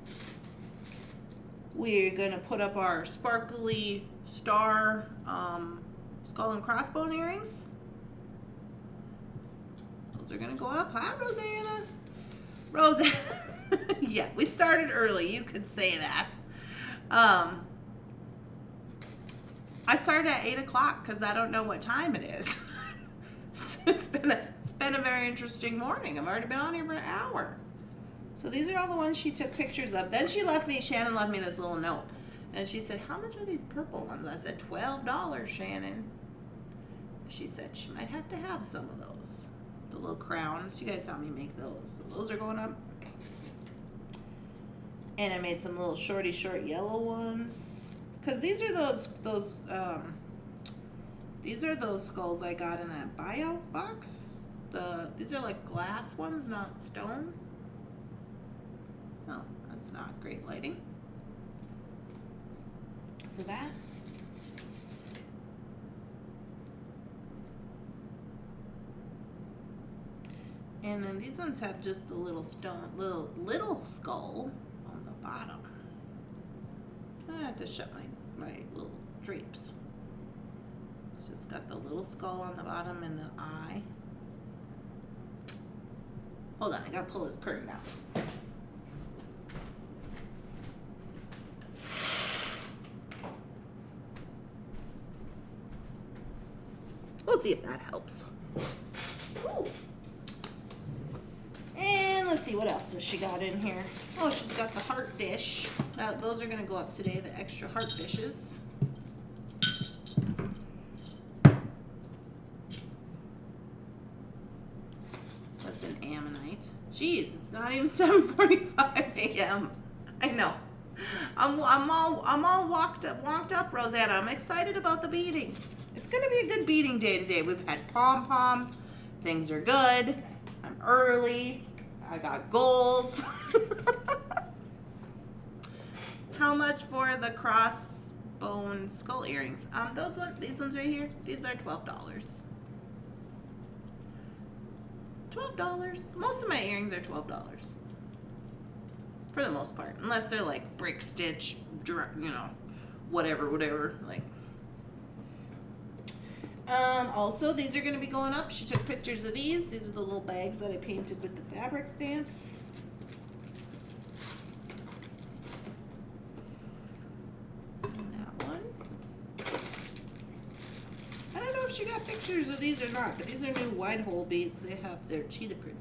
We're gonna put up our sparkly star skull and crossbone earrings. Those are gonna go up. Hi, Rosanna. Rosanna. Yeah, we started early. You could say that. I started at 8 o'clock because I don't know what time it is. It's been a very interesting morning. I've already been on here for an hour. So these are all the ones she took pictures of. Then Shannon left me this little note. And she said, how much are these purple ones? I said, $12, Shannon. She said she might have to have some of those. The little crowns. You guys saw me make those. So those are going up. And I made some little short yellow ones. Because these are those skulls I got in that bio box. These are like glass ones, not stone. Oh, that's not great lighting for that. And then these ones have just the little skull on the bottom. I have to shut my little drapes. So it's got the little skull on the bottom and the eye. Hold on, I gotta pull this curtain down. We'll see if that helps. Ooh. And let's see, what else has she got in here? Oh, she's got the heart dish. Those are going to go up today, the extra heart dishes. That's an ammonite. Jeez, it's not even 7:45 a.m. I know. I'm all walked up, Rosanna. I'm excited about the beading. It's going to be a good beading day today. We've had pom-poms. Things are good. I'm early. I got goals. How much for the crossbone skull earrings? These ones right here, these are $12. $12. Most of my earrings are $12. For the most part, unless they're like brick stitch, whatever, like. Also, these are going to be going up. She took pictures of these. These are the little bags that I painted with the fabric stamps. And that one. I don't know if she got pictures of these or not, but these are new wide hole beads. They have their cheetah print.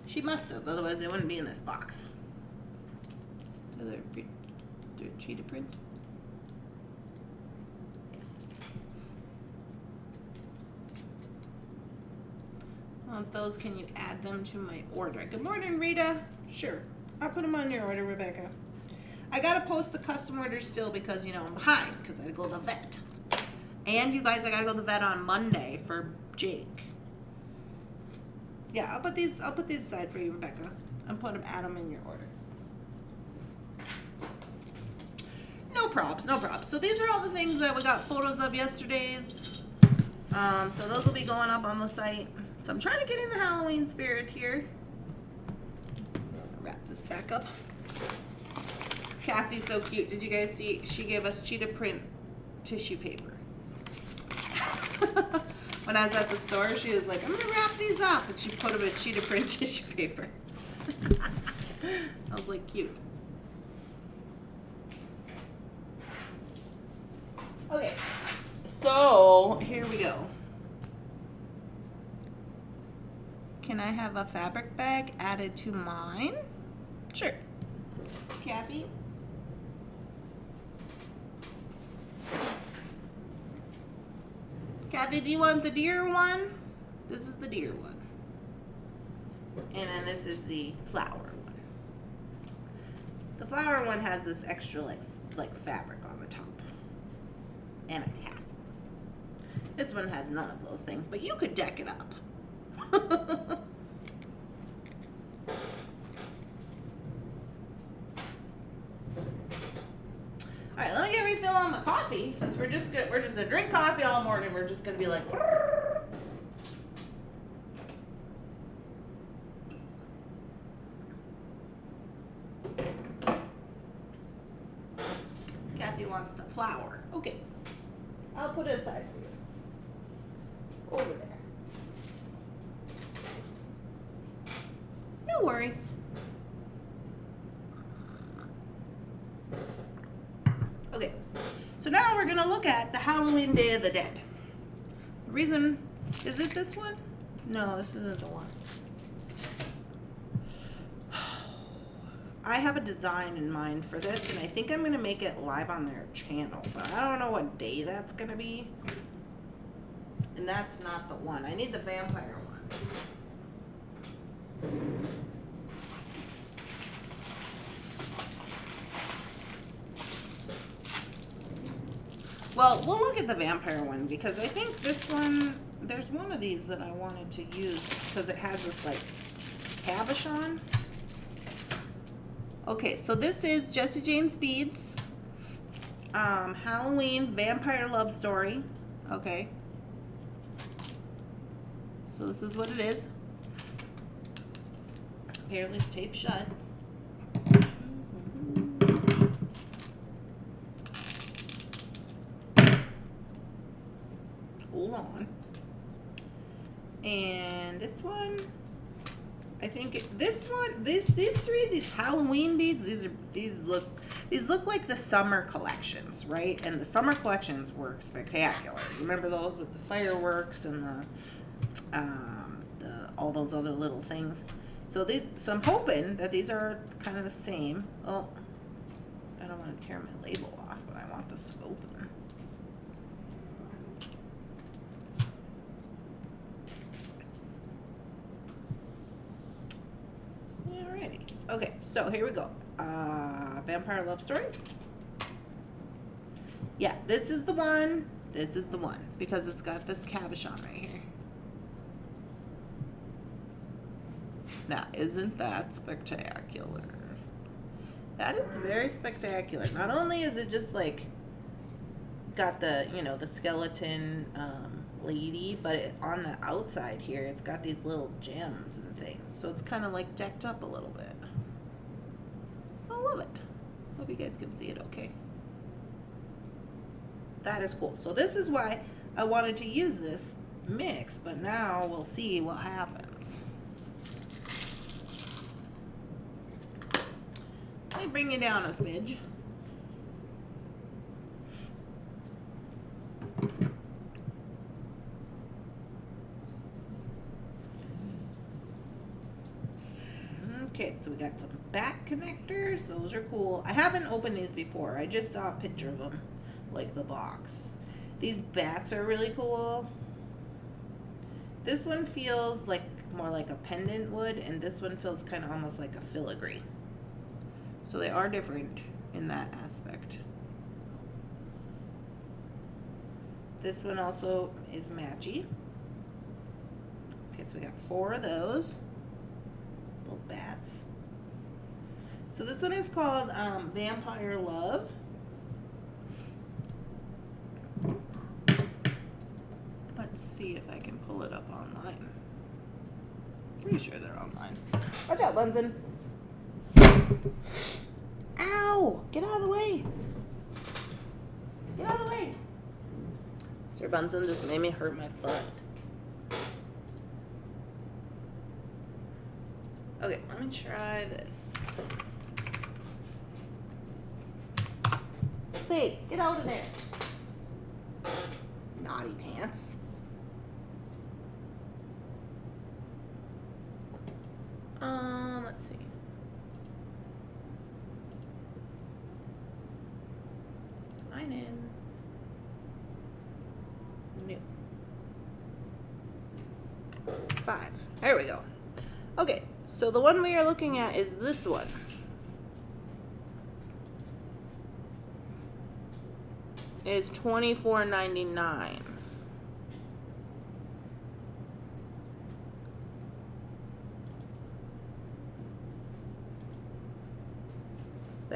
She must have, otherwise they wouldn't be in this box. So they're cheetah print. Those, can you add them to my order? Good morning, Rita. Sure, I'll put them on your order, Rebecca. I gotta post the custom orders still because I'm behind because I gotta go to the vet. And you guys, I gotta go to the vet on Monday for Jake. Yeah, I'll put these aside for you, Rebecca. And add them in your order. No props. So these are all the things that we got photos of yesterday's. So those will be going up on the site. So I'm trying to get in the Halloween spirit here. Wrap this back up. Cassie's so cute. Did you guys see? She gave us cheetah print tissue paper. When I was at the store, she was like, I'm going to wrap these up. And she put them in cheetah print tissue paper. I was like, cute. Okay. So, here we go. Can I have a fabric bag added to mine? Sure. Kathy? Kathy, do you want the deer one? This is the deer one. And then this is the flower one. The flower one has this extra like fabric on the top. And a tassel. This one has none of those things, but you could deck it up. All right, let me get a refill on my coffee since we're just gonna drink coffee all morning. We're just gonna be like. Kathy wants the flour. Okay, I'll put it aside for you. Over there. No worries. Okay, so now we're gonna look at the Halloween Day of the Dead. The reason, is it this one? No, this isn't the one. I have a design in mind for this, and I think I'm gonna make it live on their channel, but I don't know what day that's gonna be. And that's not the one. I need the vampire one. Well, we'll look at the vampire one because I think this one, there's one of these that I wanted to use because it has this like cabochon. Okay, so this is Jesse James Beads, Halloween Vampire Love Story. Okay. So this is what it is. Apparently it's taped shut. Hold on. And this one, I think this one, these three, these Halloween beads, these look like the summer collections, right? And the summer collections were spectacular. Remember those with the fireworks and the all those other little things. So I'm hoping that these are kind of the same. Oh, I don't want to tear my label off, but I want this to open. Alrighty. Okay, so here we go. Vampire Love Story. Yeah, this is the one. This is the one because it's got this cabochon right here. Now, isn't that spectacular? That is very spectacular. Not only is it just like got the, you know, the skeleton lady, but on the outside here, it's got these little gems and things. So it's kind of like decked up a little bit. I love it. Hope you guys can see it okay. That is cool. So this is why I wanted to use this mix, but now we'll see what happens. Let me bring you down a smidge. Okay, so we got some back connectors. Those are cool. I haven't opened these before. I just saw a picture of them, like the box. These bats are really cool. This one feels like more like a pendant would, and this one feels kind of almost like a filigree. So they are different in that aspect. This one also is matchy. Okay, so we got 4 of those little bats. So this one is called Vampire Love. Let's see if I can pull it up online. Pretty sure they're online. Watch out, Bunsen. Ow! Get out of the way. Get out of the way. Sir Bunsen just made me hurt my foot. Okay, let me try this. Say, get out of there. Naughty pants. Let's see. Sign in. New. 5. There we go. Okay, so the one we are looking at is this one. It's $24.99.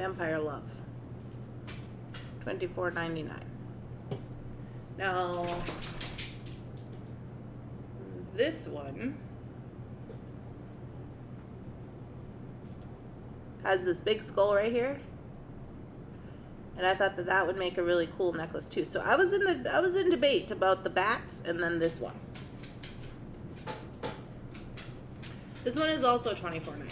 Vampire Love. $24.99. Now, this one has this big skull right here, and I thought that that would make a really cool necklace too. So I was in debate about the bats and then this one. This one is also $24.99.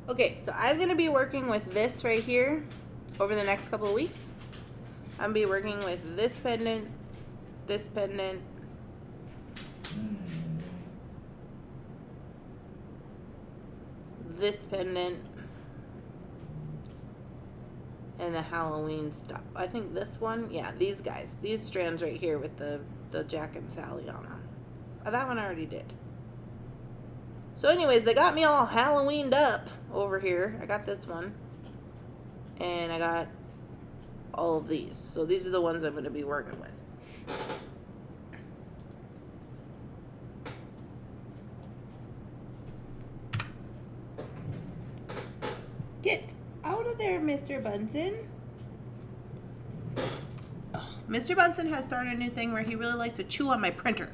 Okay, so I'm going to be working with this right here over the next couple of weeks. I'm going to be working with this pendant, this pendant, this pendant, and the Halloween stuff. I think this one, yeah, these guys, these strands right here with the Jack and Sally on them. That one I already did. So anyways, they got me all Halloweened up over here. I got this one. And I got all of these. So these are the ones I'm going to be working with. Get out of there, Mr. Bunsen. Oh, Mr. Bunsen has started a new thing where he really likes to chew on my printer.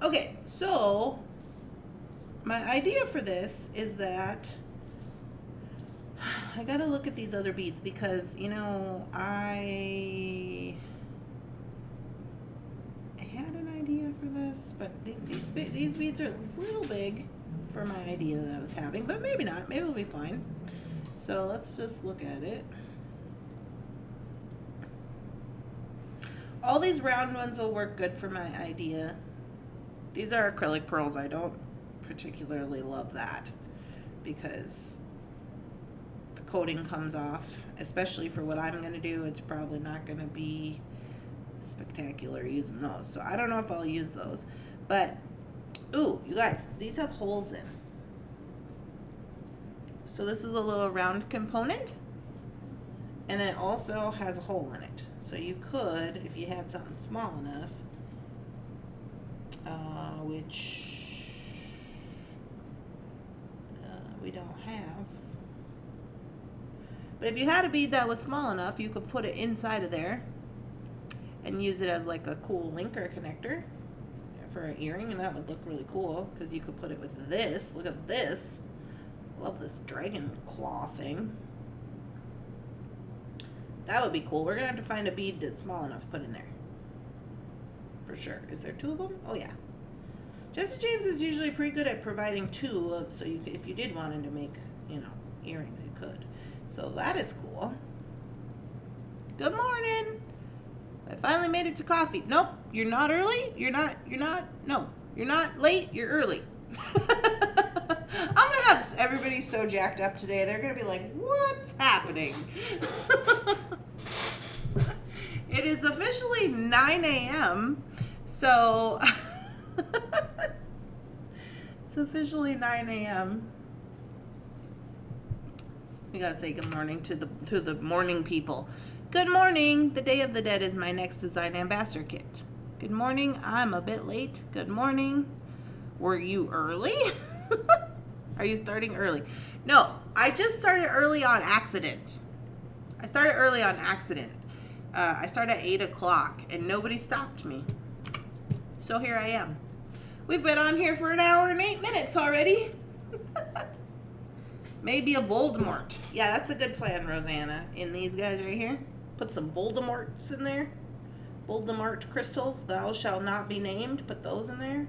Okay, so my idea for this is that I gotta look at these other beads because, you know, I had an idea for this, but these beads are a little big for my idea that I was having, but maybe not. Maybe it'll be fine. So let's just look at it. All these round ones will work good for my idea. These are acrylic pearls. I don't particularly love that because the coating comes off, especially for what I'm going to do. It's probably not going to be spectacular using those. So I don't know if I'll use those. But, ooh, you guys, these have holes in. So this is a little round component. And then it also has a hole in it. So you could, if you had something small enough, which we don't have. But if you had a bead that was small enough, you could put it inside of there and use it as like a cool linker connector for an earring, and that would look really cool because you could put it with this. Look at this. Love this dragon claw thing. That would be cool. We're gonna have to find a bead that's small enough to put in there. For sure. Is there two of them? Oh yeah. Jesse James is usually pretty good at providing two, so you could, if you did want him to make, you know, earrings, you could. So that is cool. Good morning. I finally made it to coffee. Nope, you're not early. No, you're not late. You're early. I'm gonna have everybody so jacked up today. They're gonna be like, "What's happening?" It is officially 9 a.m. So it's officially 9 a.m. We gotta say good morning to the morning people. Good morning. The Day of the Dead is my next design ambassador kit. Good morning. I'm a bit late. Good morning. Were you early? Are you starting early? No, I just started early on accident. I started at 8 o'clock and nobody stopped me. So here I am. We've been on here for 1 hour and 8 minutes already. Maybe a Voldemort. Yeah, that's a good plan, Rosanna. In these guys right here. Put some Voldemorts in there. Voldemort crystals. Thou shall not be named. Put those in there.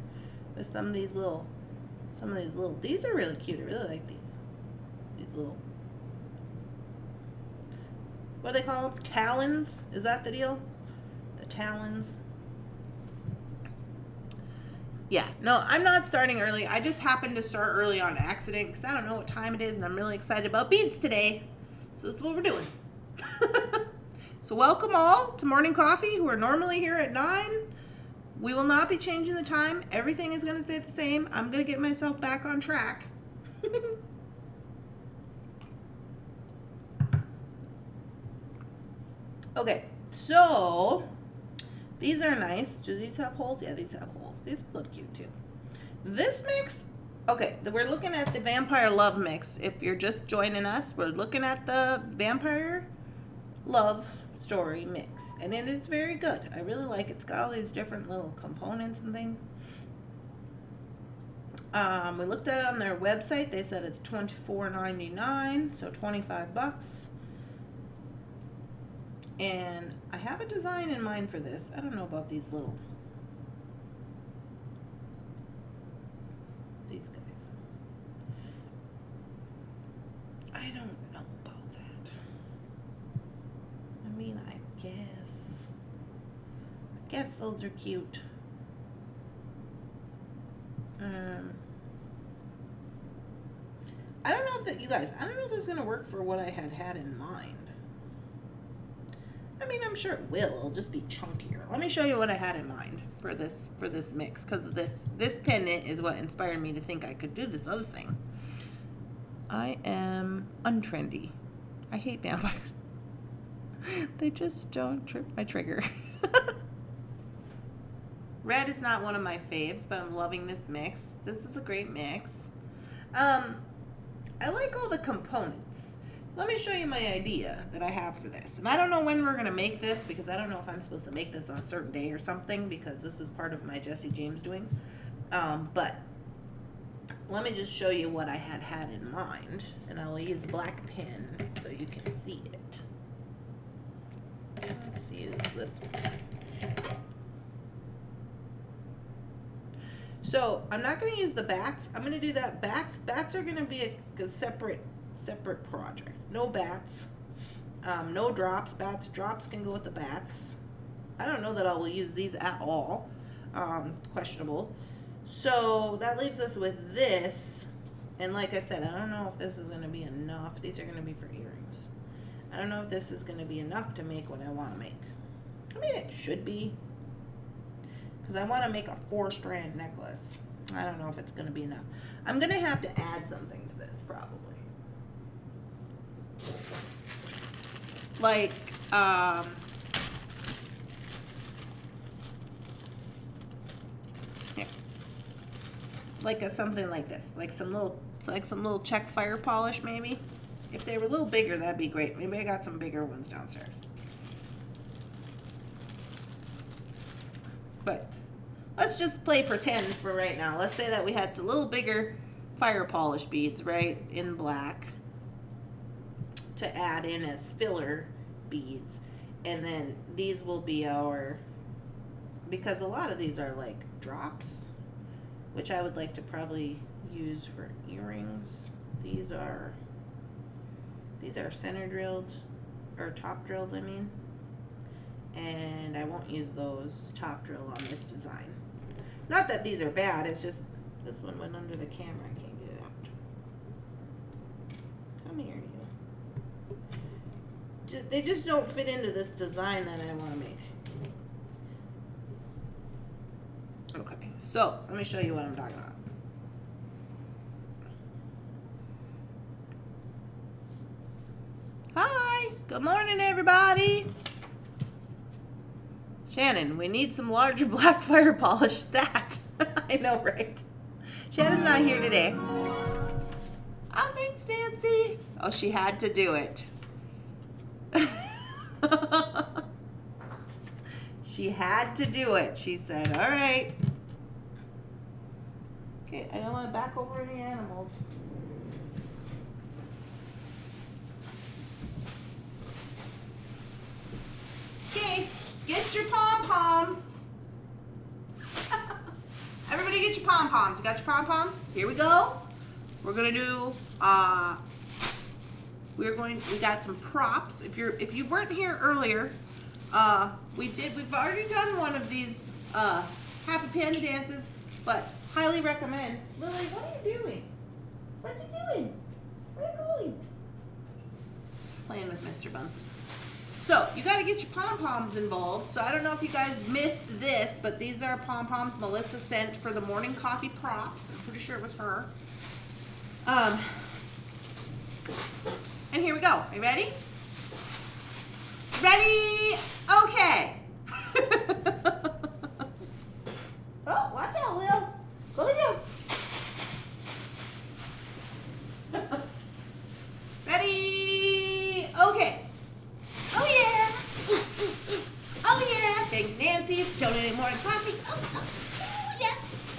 With some of these little, these are really cute. I really like these. These little, what do they call them? Talons? Is that the deal? The talons. Yeah, no, I'm not starting early. I just happened to start early on accident because I don't know what time it is and I'm really excited about beads today. So that's what we're doing. So welcome all to morning coffee who are normally here at 9. We will not be changing the time. Everything is going to stay the same. I'm going to get myself back on track. Okay, so These are nice. Do these have holes? Yeah, these have holes. These look cute too. This mix, okay, we're looking at the Vampire Love mix. If you're just joining us, we're looking at the Vampire Love Story mix. And it is very good. I really like it. It's got all these different little components and things. We looked at it on their website. They said it's $24.99, so 25 bucks. And I have a design in mind for this. I don't know about these guys. I don't know about that. I mean, I guess those are cute. I don't know if that, you guys, I don't know if this is going to work for what I had in mind. I mean, I'm sure it will. It'll just be chunkier. Let me show you what I had in mind for this mix, because this pendant is what inspired me to think I could do this other thing. I am untrendy. I hate vampires. They just don't trip my trigger. Red is not one of my faves, but I'm loving this mix. This is a great mix. I like all the components. Let me show you my idea that I have for this. And I don't know when we're going to make this, because I don't know if I'm supposed to make this on a certain day or something, because this is part of my Jesse James doings. But let me just show you what I had in mind. And I will use a black pen so you can see it. Let's use this one. So I'm not going to use the bats. I'm going to do that bats. Bats are going to be a separate project. No bats. No drops. Drops can go with the bats. I don't know that I will use these at all. Questionable. So that leaves us with this. And like I said, I don't know if this is going to be enough. These are going to be for earrings. I don't know if this is going to be enough to make what I want to make. I mean, it should be. Because I want to make a 4-strand necklace. I don't know if it's going to be enough. I'm going to have to add something to this, probably. Like, yeah. Like something like this. Like some little check fire polish, maybe. If they were a little bigger, that'd be great. Maybe I got some bigger ones downstairs. But let's just play pretend for right now. Let's say that we had some little bigger fire polish beads, right, in black, to add in as filler beads. And then these will be our, because a lot of these are like drops, which I would like to probably use for earrings. These are center drilled, or top drilled, I mean. And I won't use those top drill on this design. Not that these are bad, it's just this one went under the camera. I can't get it out. Come here, you. They just don't fit into this design that I want to make. Okay, so let me show you what I'm talking about. Hi, good morning, everybody. Shannon, we need some larger black fire polish stacked. I know, right? Shannon's not here today. Oh, thanks, Nancy. Oh, she had to do it. She had to do it. She said, all right. Okay, I don't want to back over any animals. Okay. Get your pom-poms. Everybody get your pom-poms. You got your pom-poms? Here we go. We're going to do, we got some props. If you weren't here earlier, we've already done one of these, Happy Panda dances, but highly recommend. Lily, what are you doing? What are you doing? Where are you going? Playing with Mr. Bunsen. So, you got to get your pom-poms involved. So, I don't know if you guys missed this, but these are pom-poms Melissa sent for the morning coffee props. I'm pretty sure it was her. And here we go. Are you ready? Ready? Okay.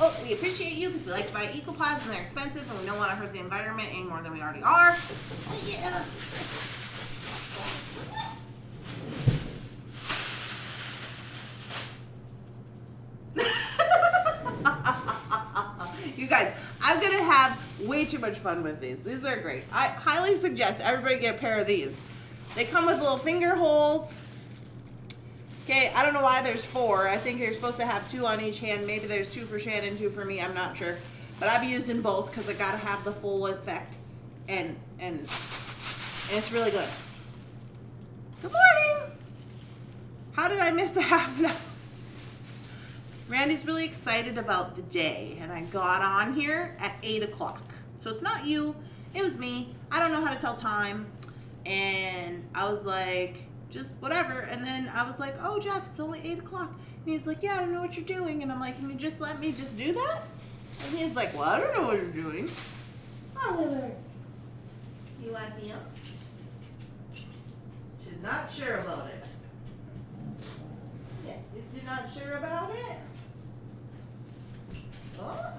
Oh, we appreciate you because we like to buy eco pods and they're expensive and we don't want to hurt the environment any more than we already are. Oh, yeah. You guys, I'm gonna have way too much fun with these. These are great. I highly suggest everybody get a pair of these. They come with little finger holes. Okay, I don't know why there's 4. I think you're supposed to have 2 on each hand. Maybe there's 2 for Shannon, 2 for me. I'm not sure. But I've used them both because I gotta have the full effect. And it's really good. Good morning! How did I miss a half an hour? Randy's really excited about the day, and I got on here at 8 o'clock. So it's not you, it was me. I don't know how to tell time, and I was like, just whatever. And then I was like, oh, Jeff, it's only 8 o'clock. And he's like, yeah, I don't know what you're doing. And I'm like, can you just let me just do that? And he's like, well, I don't know what you're doing. Oliver, you want to see him? She's not sure about it. Yeah, you're not sure about it? Oh,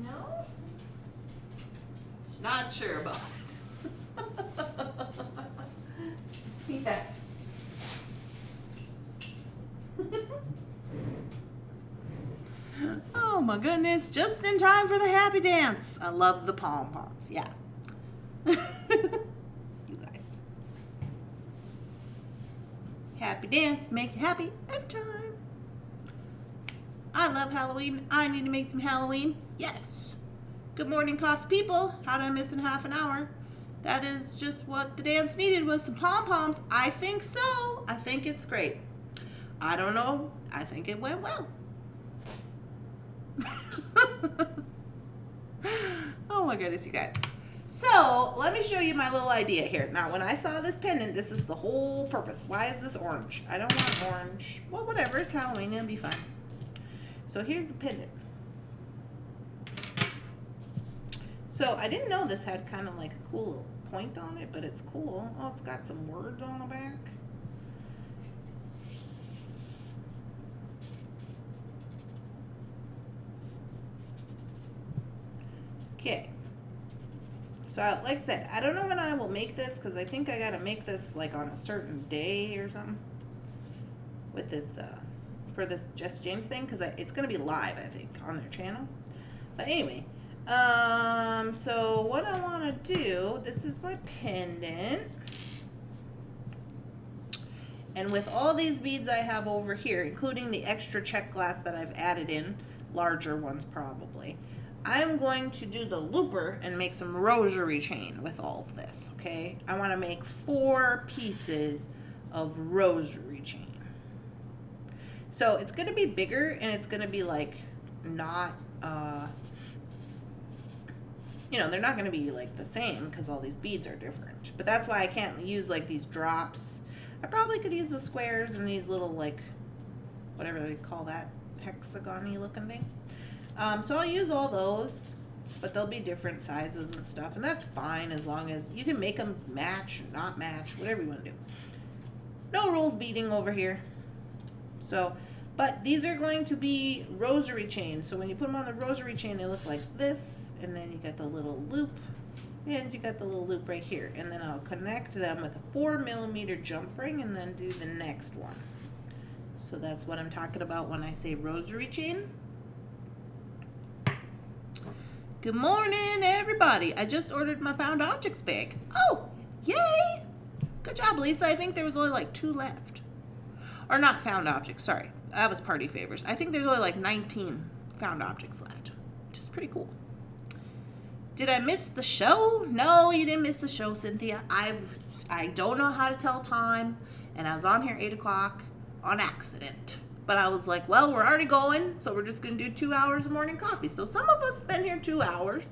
no? She's not sure about it. Yeah. Oh my goodness, just in time for the happy dance. I love the pom-poms, yeah. You guys. Happy dance, make you happy every time. I love Halloween. I need to make some Halloween. Yes. Good morning, coffee people. How did I miss in half an hour? That is just what the dance needed was some pom-poms. I think so. I think it's great. I don't know. I think it went well. Oh my goodness, you guys. So let me show you my little idea here. Now, when I saw this pendant, this is the whole purpose. Why is this orange? I don't want orange. Well, whatever. It's Halloween. It'll be fine. So here's the pendant. So I didn't know this had kind of like a cool little point on it, but it's cool. Oh, it's got some words on the back. Okay. So like I said, I don't know when I will make this because I think I got to make this like on a certain day or something with this for this Just James thing because it's going to be live, I think, on their channel. But anyway, so what I want to do, this is my pendant. And with all these beads I have over here, including the extra check glass that I've added in, larger ones probably, I'm going to do the looper and make some rosary chain with all of this, okay? I want to make 4 pieces of rosary chain. So it's going to be bigger and it's going to be like not, you know, they're not going to be like the same because all these beads are different. But that's why I can't use like these drops. I probably could use the squares and these little like, whatever they call that, hexagon-y looking thing. So I'll use all those, but they'll be different sizes and stuff. And that's fine as long as you can make them match, not match, whatever you want to do. No rules beading over here. So, but these are going to be rosary chains. So when you put them on the rosary chain, they look like this. And then you got the little loop. And you got the little loop right here. And then I'll connect them with a 4mm jump ring and then do the next one. So that's what I'm talking about when I say rosary chain. Good morning, everybody. I just ordered my found objects bag. Oh, yay! Good job, Lisa. I think there was only like 2 left. Or not found objects, sorry. That was party favors. I think there's only like 19 found objects left, which is pretty cool. Did I miss the show? No, you didn't miss the show, Cynthia. I don't know how to tell time, and I was on here 8 o'clock on accident. But I was like, well, we're already going, so we're just going to do 2 hours of morning coffee. So some of us been here 2 hours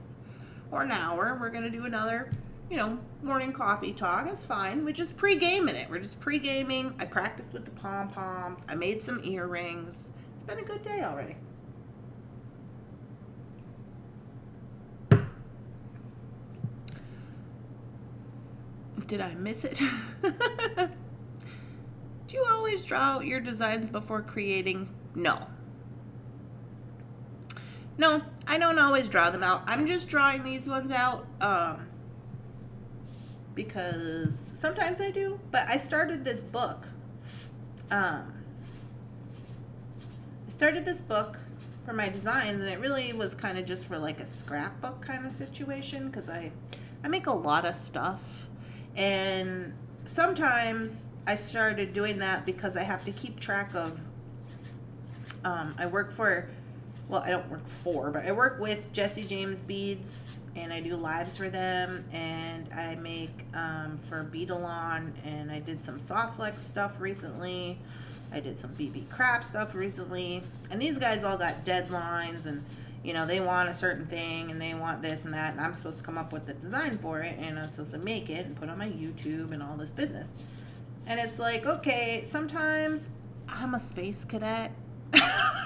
or an hour. We're going to do another, you know, morning coffee talk. That's fine. We're just pre-gaming it. We're just pre-gaming. I practiced with the pom-poms. I made some earrings. It's been a good day already. Did I miss it? Do you always draw out your designs before creating? No. No, I don't always draw them out. I'm just drawing these ones out because sometimes I do. But I started this book. I started this book for my designs, and it really was kind of just for like a scrapbook kind of situation, because I make a lot of stuff, and sometimes I started doing that because I have to keep track of I work for, well, I don't work for, but I work with Jesse James Beads, and I do lives for them, and I make for Beadalon, and I did some soft flex stuff recently. I did some BB craft stuff recently, and these guys all got deadlines, and you know, they want a certain thing, and they want this and that, and I'm supposed to come up with the design for it, and I'm supposed to make it and put it on my YouTube and all this business. And it's like, okay, sometimes I'm a space cadet.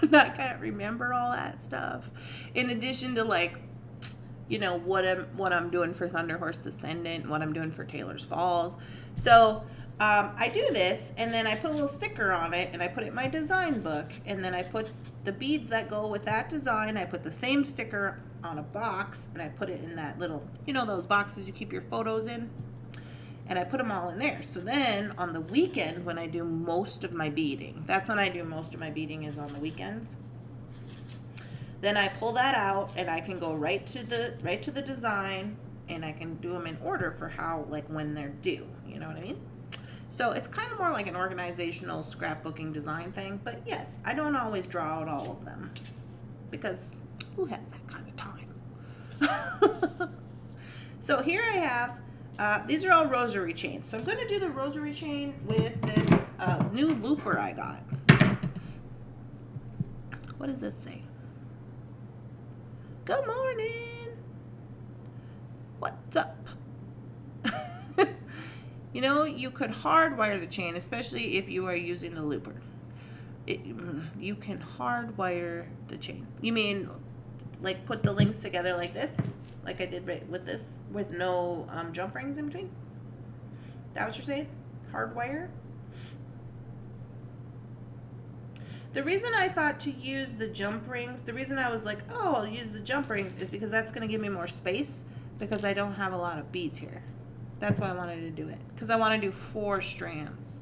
And I can't remember all that stuff. In addition to, like, you know, what I'm doing for Thunderhorse Descendant, what I'm doing for Taylor's Falls. So I do this, and then I put a little sticker on it, and I put it in my design book, and then I put the beads that go with that design. I put the same sticker on a box, and I put it in that little, you know, those boxes you keep your photos in, and I put them all in there. So then on the weekend, when I do most of my beading, that's when I do most of my beading, is on the weekends. Then I pull that out, and I can go right to the design, and I can do them in order for how, like, when they're due. You know what I mean? So it's kind of more like an organizational scrapbooking design thing. But yes, I don't always draw out all of them, because who has that kind of time? So here I have, these are all rosary chains. So I'm going to do the rosary chain with this new looper I got. What does this say? Good morning. What's up? You know, you could hardwire the chain, especially if you are using the looper. You can hardwire the chain. You mean like put the links together like this? Like I did with this, with no jump rings in between? That what you're saying? Hardwire? The reason I thought to use the jump rings, the reason I was like, oh, I'll use the jump rings, is because that's going to give me more space, because I don't have a lot of beads here. That's why I wanted to do it, because I want to do 4 strands.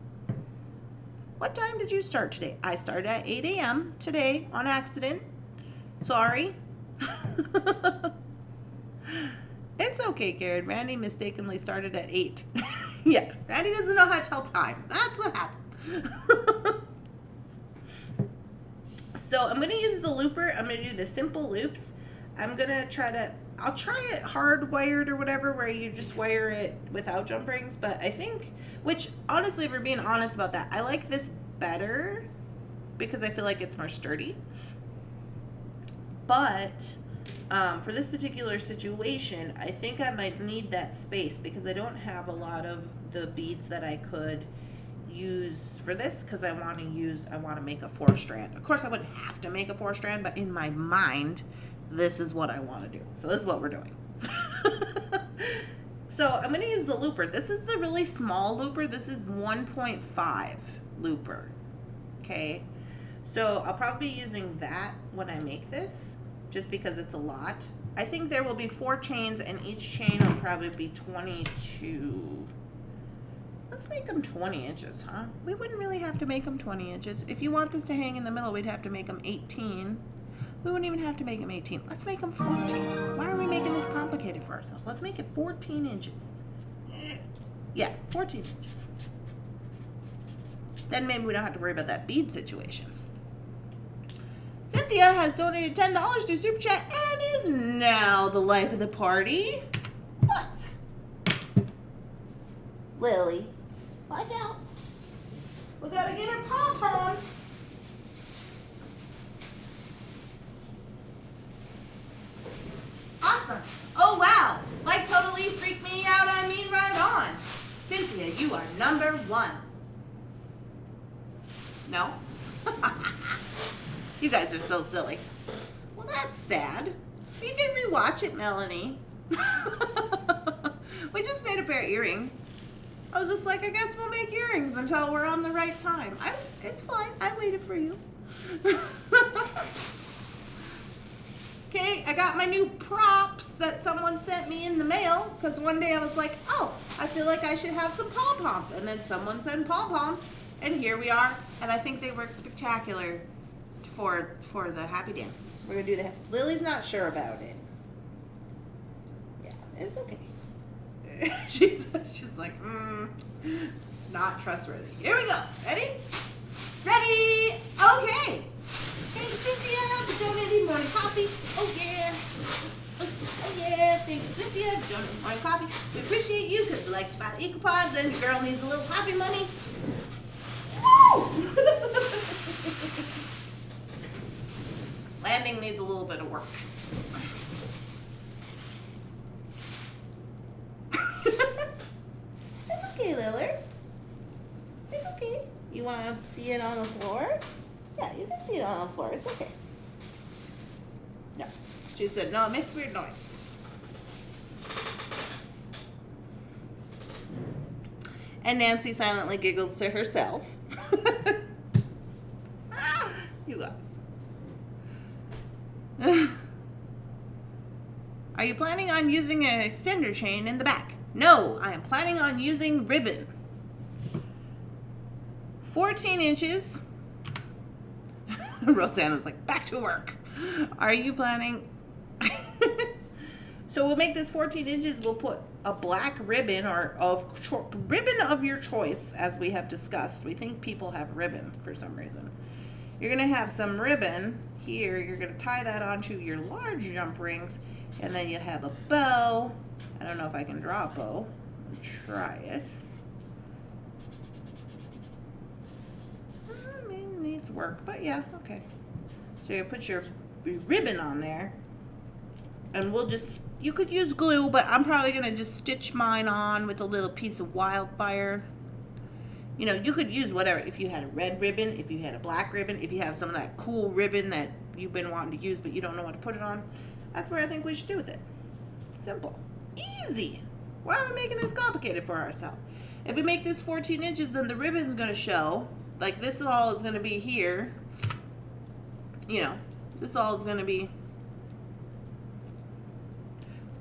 What time did you start today? I started at 8 a.m. today on accident. Sorry. It's okay, Karen. Randy mistakenly started at 8. Yeah, Randy doesn't know how to tell time. That's what happened. So I'm going to use the looper. I'm going to do the simple loops. I'm going to I'll try it hardwired or whatever, where you just wire it without jump rings. But I think, which honestly, if we're being honest about that, I like this better because I feel like it's more sturdy. But for this particular situation, I think I might need that space, because I don't have a lot of the beads that I could use for this, because I want to make a 4-strand. Of course, I wouldn't have to make a 4-strand, but in my mind, this is what I want to do. So this is what we're doing. So I'm going to use the looper. This is the really small looper. This is 1.5 looper. Okay. So I'll probably be using that when I make this, just because it's a lot. I think there will be 4 chains, and each chain will probably be 22. Let's make them 20 inches, huh? We wouldn't really have to make them 20 inches. If you want this to hang in the middle, we'd have to make them 18. We wouldn't even have to make them 18. Let's make them 14. Why are we making this complicated for ourselves? Let's make it 14 inches. Yeah, 14 inches. Then maybe we don't have to worry about that bead situation. Cynthia has donated $10 to Super Chat and is now the life of the party. What? Lily, watch out. We gotta get her pom-poms. Awesome. Oh, wow. Like, totally freaked me out. I mean, right on. Cynthia, you are number 1. No? You guys are so silly. Well, that's sad. You can rewatch it, Melanie. We just made a pair of earrings. I was just like, I guess we'll make earrings until we're on the right time. It's fine. I waited for you. got my new props that someone sent me in the mail, because one day I was like, oh, I feel like I should have some pom-poms, and then someone sent pom-poms, and here we are, and I think they work spectacular for the happy dance. We're gonna do that. Lily's not sure about it. Yeah, it's okay. she's like, not trustworthy. Here we go. Ready? Ready? Okay. Thanks, Cynthia, for donating morning coffee. Oh yeah. Oh yeah. Thanks, Cynthia, for donating morning coffee. We appreciate you because we like to buy the EcoPods, and your girl needs a little coffee money. Woo! Landing needs a little bit of work. It's okay, Lillard. It's okay. You want to see it on the floor? Yeah, you can see it on the floor. It's okay. No. She said, no, it makes weird noise. And Nancy silently giggles to herself. You guys. Are you planning on using an extender chain in the back? No, I am planning on using ribbon. 14 inches. Rosanna's like, back to work. Are you planning? So we'll make this 14 inches. We'll put a black ribbon ribbon of your choice, as we have discussed. We think people have ribbon for some reason. You're going to have some ribbon here. You're going to tie that onto your large jump rings, and then you have a bow. I don't know if I can draw a bow. I'll try it. I mean, it needs work, but yeah, okay. So you put your ribbon on there, and we'll just, you could use glue, but I'm probably going to just stitch mine on with a little piece of wildfire. You know, you could use whatever. If you had a red ribbon, if you had a black ribbon, if you have some of that cool ribbon that you've been wanting to use but you don't know what to put it on, that's where I think we should do with it. Simple. Easy. Why are we making this complicated for ourselves? If we make this 14 inches, then the ribbon's going to show. Like, this all is going to be here. You know, this all is going to be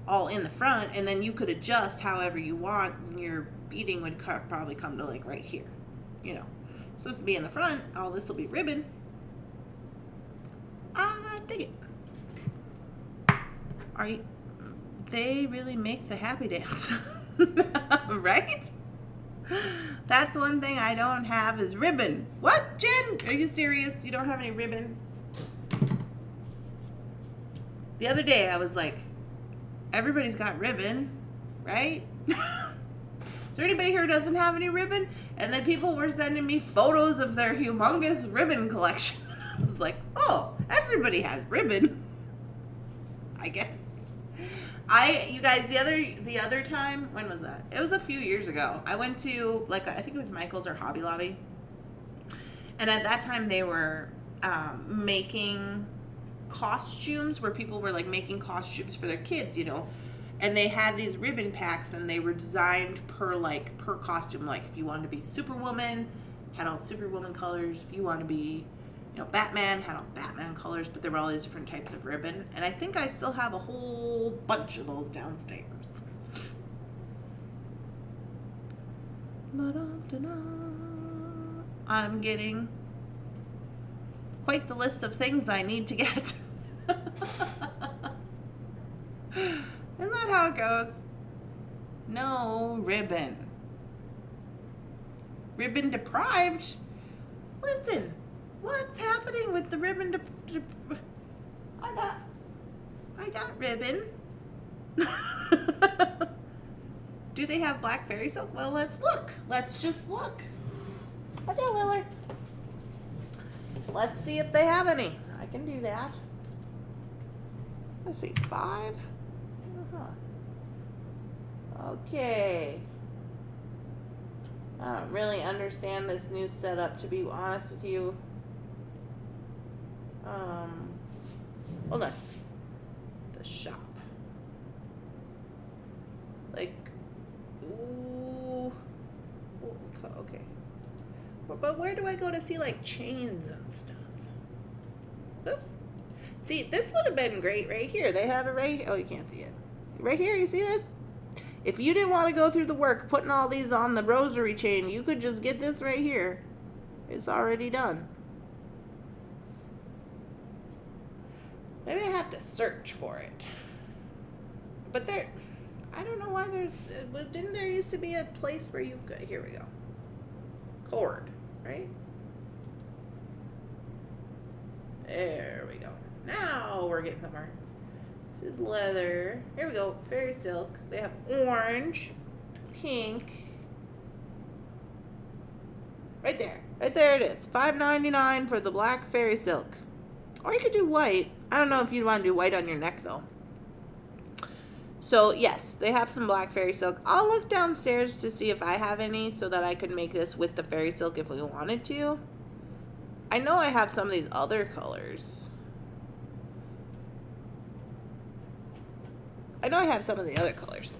all in the front, and then you could adjust however you want, and your beading would probably come to like right here, you know. So this will be in the front, all this will be ribbon. I dig it. They really make the happy dance. Right? That's one thing I don't have is ribbon. What, Jen? Are you serious? You don't have any ribbon? The other day I was like, everybody's got ribbon, right? Is there anybody here who doesn't have any ribbon? And then people were sending me photos of their humongous ribbon collection. I was like, oh, everybody has ribbon, I guess. You guys, the other time, when was that? It was a few years ago. I went to, like, I think it was Michael's or Hobby Lobby. And at that time they were making costumes, where people were like making costumes for their kids, you know. And they had these ribbon packs, and they were designed per costume. Like, if you wanted to be Superwoman, had all Superwoman colors. If you want to be, you know, Batman, had all Batman colors. But there were all these different types of ribbon. And I think I still have a whole bunch of those downstairs. I'm getting quite the list of things I need to get. Isn't that how it goes? No ribbon. Ribbon deprived? Listen, what's happening with the ribbon? I got ribbon. Do they have black fairy silk? Well, let's look. Let's just look. Okay, Lillard. Let's see if they have any. I can do that. Let's see, 5. Okay. I don't really understand this new setup, to be honest with you. Hold on. The shop. Like, ooh. Okay. But where do I go to see, like, chains and stuff? Oops. See, this would have been great right here. They have it right here. Oh, you can't see it. Right here, you see this? If you didn't want to go through the work putting all these on the rosary chain, you could just get this right here. It's already done. Maybe I have to search for it. But there, I don't know why there's, didn't there used to be a place where you could, here we go. Cord, right? There we go. Now we're getting somewhere. This is leather. Here we go. Fairy silk. They have orange, pink. Right there. Right there it is. $5.99 for the black fairy silk. Or you could do white. I don't know if you want to do white on your neck though. So yes, they have some black fairy silk. I'll look downstairs to see if I have any so that I could make this with the fairy silk if we wanted to. I know I have some of these other colors. I know I have some of the other colors.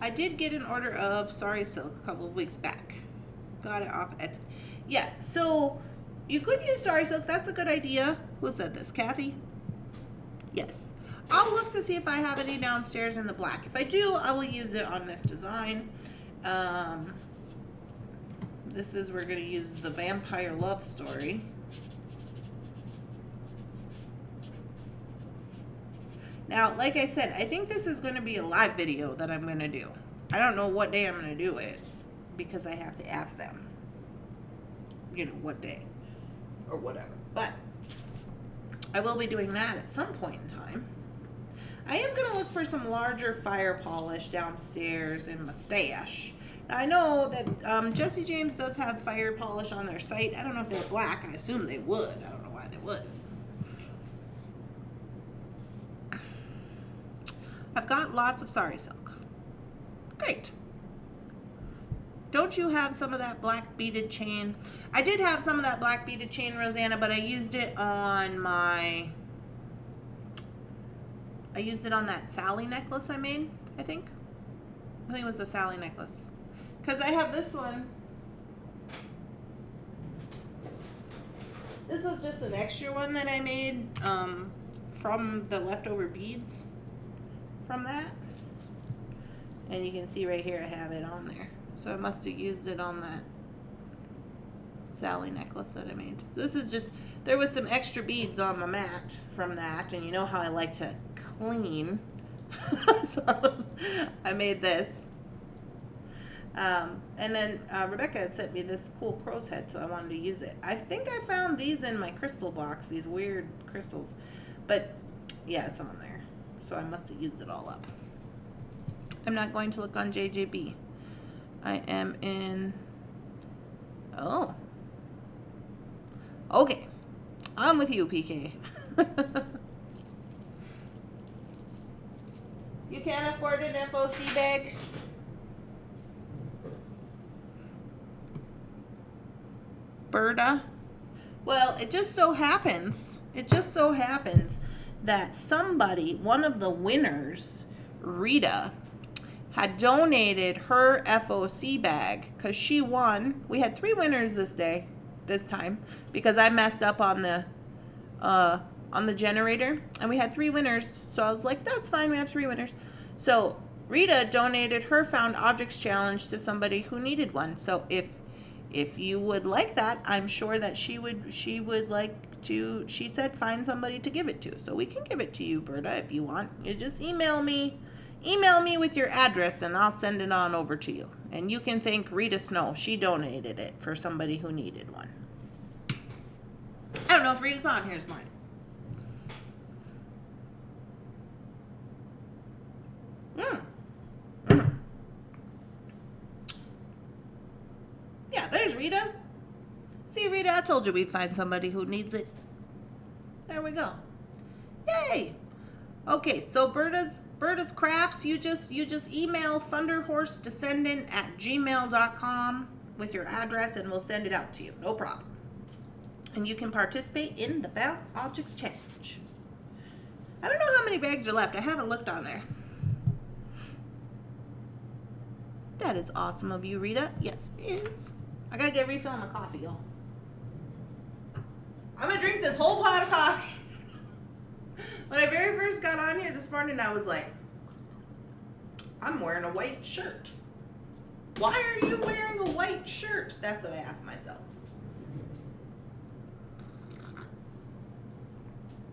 I did get an order of sari silk a couple of weeks back. Got it off Etsy. Yeah, so you could use sari silk. That's a good idea. Who said this? Kathy? Yes. I'll look to see if I have any downstairs in the black. If I do, I will use it on this design. This is, we're going to use the Vampire Love Story. Now, like I said, I think this is going to be a live video that I'm going to do. I don't know what day I'm going to do it because I have to ask them, you know, what day or whatever. But I will be doing that at some point in time. I am going to look for some larger fire polish downstairs in my stash. Now, I know that Jesse James does have fire polish on their site. I don't know if they're black. I assume they would. I don't know why they would. I've got lots of sari silk. Great. Don't you have some of that black beaded chain? I did have some of that black beaded chain, Rosanna, but I used it on my... I used it on that Sally necklace I made, I think. I think it was a Sally necklace. Because I have this one. This was just an extra one that I made from the leftover beads from that. And you can see right here I have it on there. So I must have used it on that Sally necklace that I made. So this is just, there was some extra beads on my mat from that. And you know how I like to clean. So I made this. And then Rebecca had sent me this cool crow's head, so I wanted to use it. I think I found these in my crystal box, these weird crystals. But yeah, it's on there. So I must have used it all up. I'm not going to look on JJB. I am in... Oh. Okay. I'm with you, PK. You can't afford an FOC bag? Berta? Well, it just so happens that somebody, one of the winners, Rita, had donated her FOC bag because she won. We had 3 winners this time, because I messed up on the generator, and we had 3 winners. So I was like, that's fine, we have 3 winners. So Rita donated her found objects challenge to somebody who needed one. So if you would like that, I'm sure that she would like to, she said find somebody to give it to. So we can give it to you, Berta, if you want. You just email me with your address and I'll send it on over to you. And you can thank Rita Snow. She donated it for somebody who needed one. I don't know if Rita's on. Here's mine. Yeah, there's Rita. See, Rita, I told you we'd find somebody who needs it. There we go. Yay! Okay, so Berta's Crafts, you just email Thunderhorse Descendant at gmail.com with your address and we'll send it out to you. No problem. And you can participate in the Found Objects Challenge. I don't know how many bags are left. I haven't looked on there. That is awesome of you, Rita. Yes, it is. I gotta get a refill on my coffee, y'all. I'm gonna drink this whole pot of coffee. When I very first got on here this morning, I was like, I'm wearing a white shirt. Why are you wearing a white shirt? That's what I asked myself.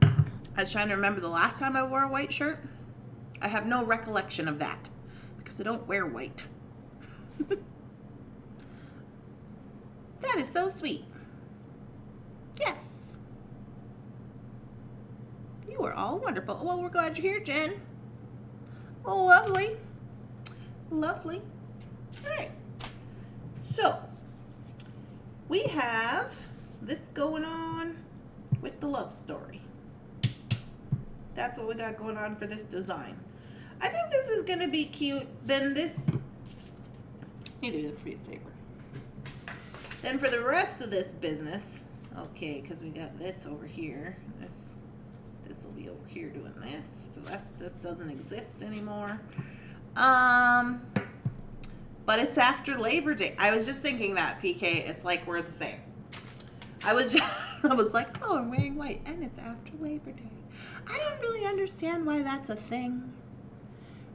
I was trying to remember the last time I wore a white shirt. I have no recollection of that because I don't wear white. That is so sweet. Yes. You are all wonderful. Well, we're glad you're here, Jen. Oh, lovely. Lovely. All right. So, we have this going on with the love story. That's what we got going on for this design. I think this is going to be cute. Then this, neither the piece of paper. Then for the rest of this business, okay, because we got this over here. This will be over here doing this. So this doesn't exist anymore. But it's after Labor Day. I was just thinking that, PK. It's like we're the same. I was like, oh, I'm wearing white, and it's after Labor Day. I don't really understand why that's a thing.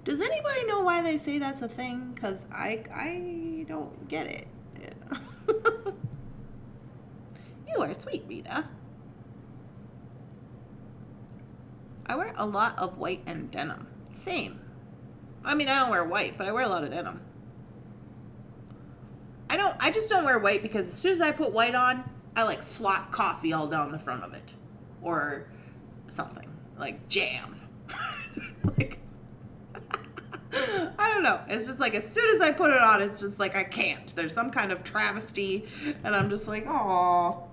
Does anybody know why they say that's a thing? Because I don't get it. You are sweet, Rita. I wear a lot of white and denim. Same. I mean, I don't wear white, but I wear a lot of denim. I just don't wear white because as soon as I put white on, I like swat coffee all down the front of it. Or something. Like jam. Like, I don't know. It's just like as soon as I put it on, it's just like I can't. There's some kind of travesty, and I'm just like, aw.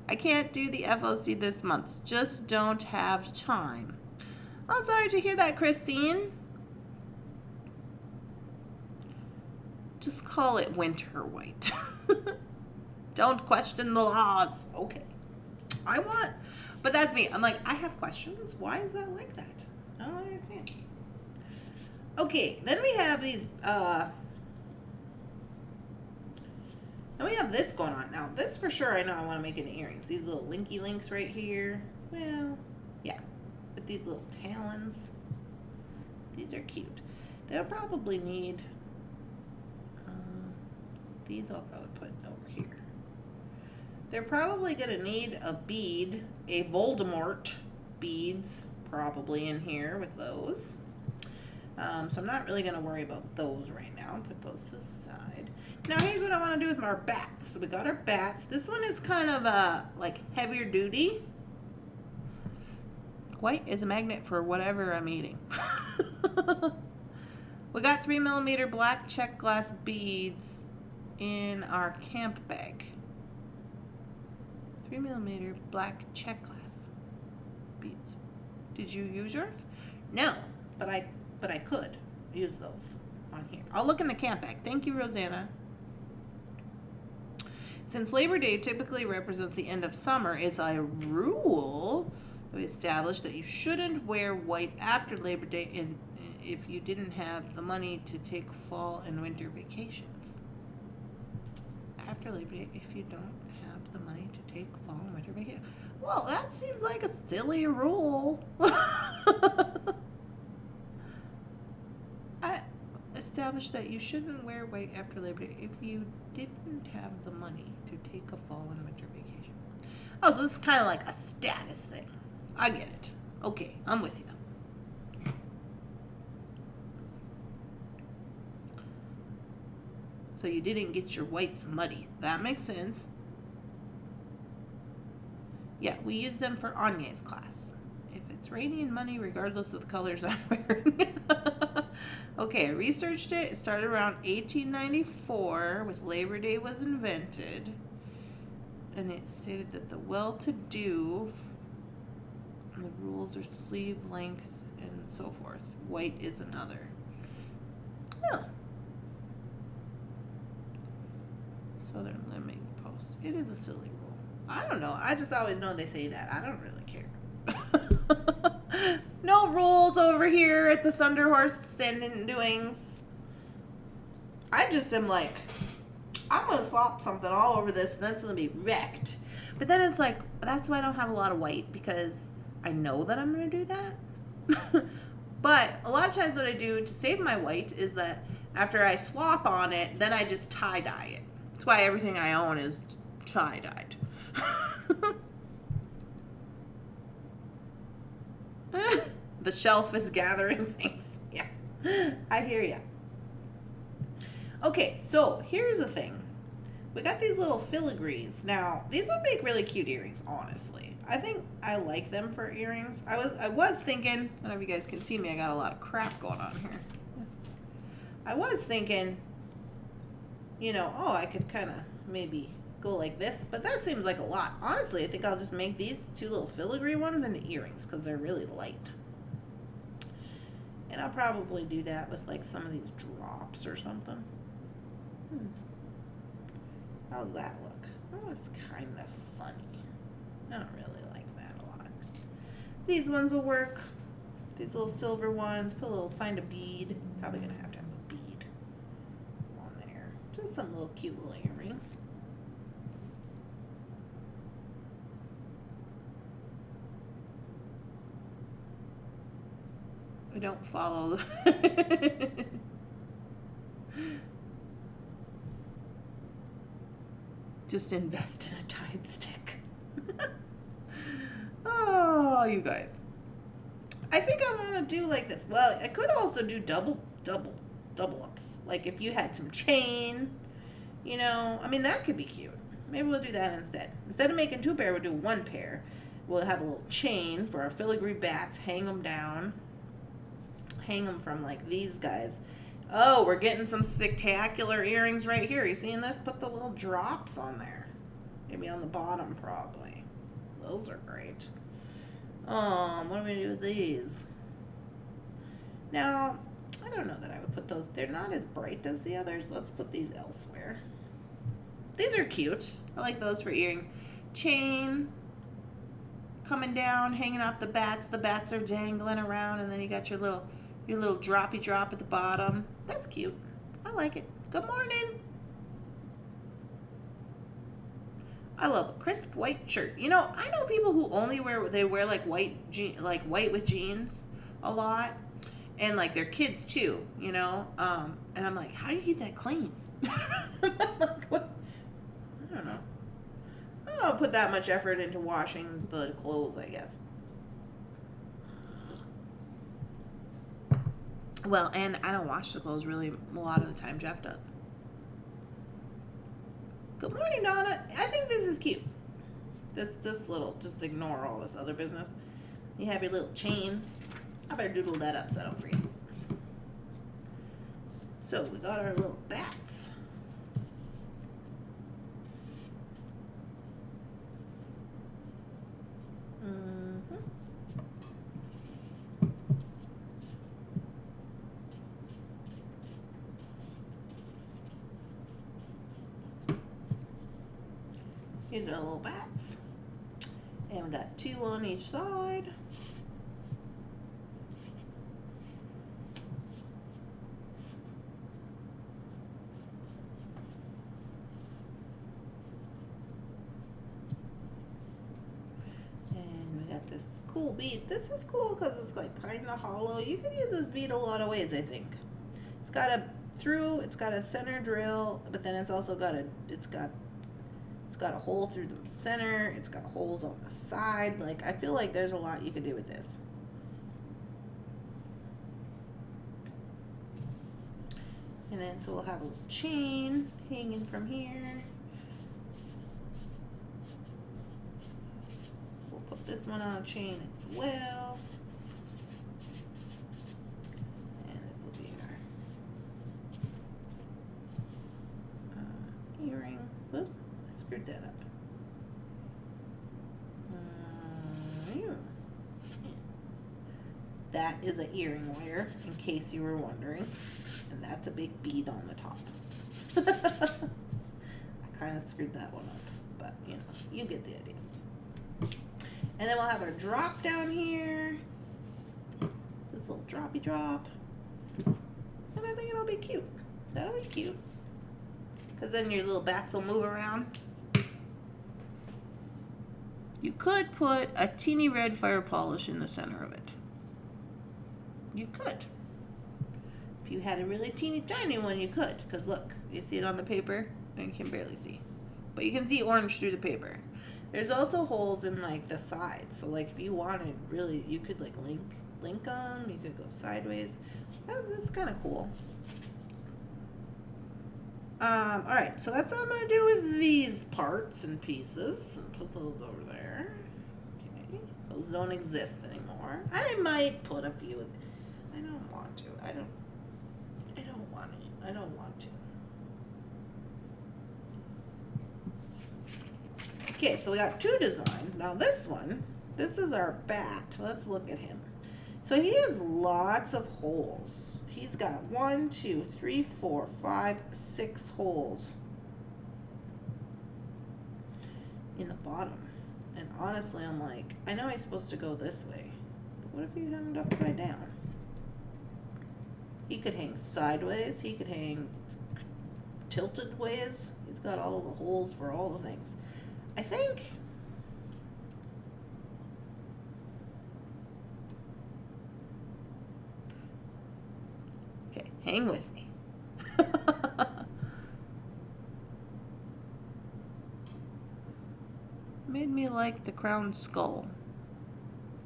I can't do the FOC this month. Just don't have time. Oh, sorry to hear that, Christine. Just call it winter white. Don't question the laws. Okay. But that's me. I'm like, I have questions. Why is that like that? I don't understand. Okay, then we have these, then we have this going on. Now, this for sure I know I want to make into earrings. These little linky links right here. Well, yeah. With these little talons. These are cute. They'll probably need, these I'll probably put over here. They're probably going to need a bead, a Voldemort beads probably in here with those. So I'm not really going to worry about those right now. Put those to the side. Now here's what I want to do with our bats. So we got our bats. This one is kind of like heavier duty. White is a magnet for whatever I'm eating. We got 3mm black check glass beads in our camp bag. 3mm black check glass beads. Did you use yours? No, but I could use those on here. I'll look in the camp bag. Thank you, Rosanna. Since Labor Day typically represents the end of summer, it's a rule that we established that you shouldn't wear white after Labor Day and if you didn't have the money to take fall and winter vacations. After Labor Day, if you don't have the money to take fall and winter vacation. Well, that seems like a silly rule. I established that you shouldn't wear white after Labor Day if you didn't have the money to take a fall and winter vacation. Oh, so this is kind of like a status thing. I get it. Okay, I'm with you. So you didn't get your whites muddy. That makes sense. Yeah, we use them for Anya's class. If it's rainy and muddy, regardless of the colors I'm wearing. Okay, I researched it. It started around 1894 with Labor Day was invented. And it stated that the well-to-do, the rules are sleeve length and so forth. White is another. Oh. Southern Lemming Post. It is a silly rule. I don't know. I just always know they say that. I don't really care. No all rules over here at the Thunderhorse Descendant Doings. I just am like, I'm going to slop something all over this and that's going to be wrecked. But then it's like, that's why I don't have a lot of white, because I know that I'm going to do that. But a lot of times what I do to save my white is that after I swap on it, then I just tie-dye it. That's why everything I own is tie-dyed. The shelf is gathering things. Yeah, I hear ya. Okay, so here's the thing. We got these little filigrees. Now, these would make really cute earrings, honestly. I think I like them for earrings. I was thinking, I don't know if you guys can see me, I got a lot of crap going on here. I was thinking, you know, oh, I could kind of maybe go like this, but that seems like a lot. Honestly, I think I'll just make these two little filigree ones into earrings because they're really light. And I'll probably do that with like some of these drops or something. How's that look? Oh, it's kind of funny. I don't really like that a lot. These ones will work. These little silver ones. Put a little, find a bead. Probably gonna have to have a bead on there. Just some little cute little earrings. I don't follow. Just invest in a Tide stick. Oh, you guys. I think I want to do like this. Well, I could also do double ups. Like if you had some chain, you know, I mean, that could be cute. Maybe we'll do that instead. Instead of making two pair, we'll do one pair. We'll have a little chain for our filigree bats, hang them down. Hang them from like these guys. Oh, we're getting some spectacular earrings right here. You seeing this? Put the little drops on there. Maybe on the bottom, probably. Those are great. What do we do with these? Now, I don't know that I would put those. They're not as bright as the others. Let's put these elsewhere. These are cute. I like those for earrings. Chain coming down, hanging off the bats. The bats are dangling around, and then you got your little droppy drop at the bottom. That's cute. I like it. Good morning. I love a crisp white shirt. You know, I know people who only wear like white with jeans a lot, and like their kids too. You know, and I'm like, how do you keep that clean? Like, what? I don't know. I don't put that much effort into washing the clothes, I guess. Well, and I don't wash the clothes really a lot of the time. Jeff does. Good morning, Donna. I think this is cute. This little, just ignore all this other business. You have your little chain. I better doodle that up so I don't forget. So we got our little bats. Here's our little bats. And we got two on each side. And we got this cool bead. This is cool because it's like kind of hollow. You can use this bead a lot of ways, I think. It's got a center drill, but then it's also got a hole through the center. It's got holes on the side. Like, I feel like there's a lot you could do with this. And then, so we'll have a little chain hanging from here. We'll put this one on a chain as well. And this will be our earring. Whoops. Screwed that up. That is an earring wire, in case you were wondering. And that's a big bead on the top. I kind of screwed that one up, but you know, you get the idea. And then we'll have our drop down here. nice little droppy drop. And I think it'll be cute. That'll be cute. Because then your little bats will move around. You could put a teeny red fire polish in the center of it. You could. If you had a really teeny tiny one, you could. Because look, you see it on the paper? And you can barely see. But you can see orange through the paper. There's also holes in like the sides. So like if you wanted really, you could like link them. You could go sideways. That's kind of cool. Alright, so that's what I'm going to do with these parts and pieces. And put those over there. Okay. Those don't exist anymore. I might put a few. I don't want to. I don't want to. I don't want to. Okay, so we got two designs. Now this one, this is our bat. Let's look at him. So he has lots of holes. He's got 1, 2, 3, 4, 5, 6 holes in the bottom. And honestly, I'm like, I know he's supposed to go this way, but what if he hung it upside down? He could hang sideways. He could hang tilted ways. He's got all the holes for all the things. I think okay, hang with me. Made me like the crown skull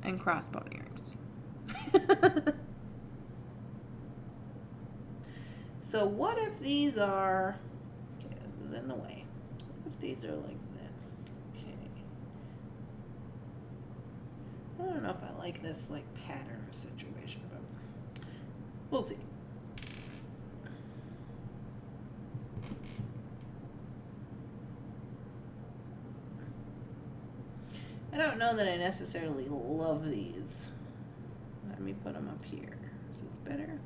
and crossbone earrings. So what if these are, okay, this is in the way. What if these are like this? Okay. I don't know if I like this like pattern situation, but we'll see. I don't know that I necessarily love these. Let me put them up here. Is this better?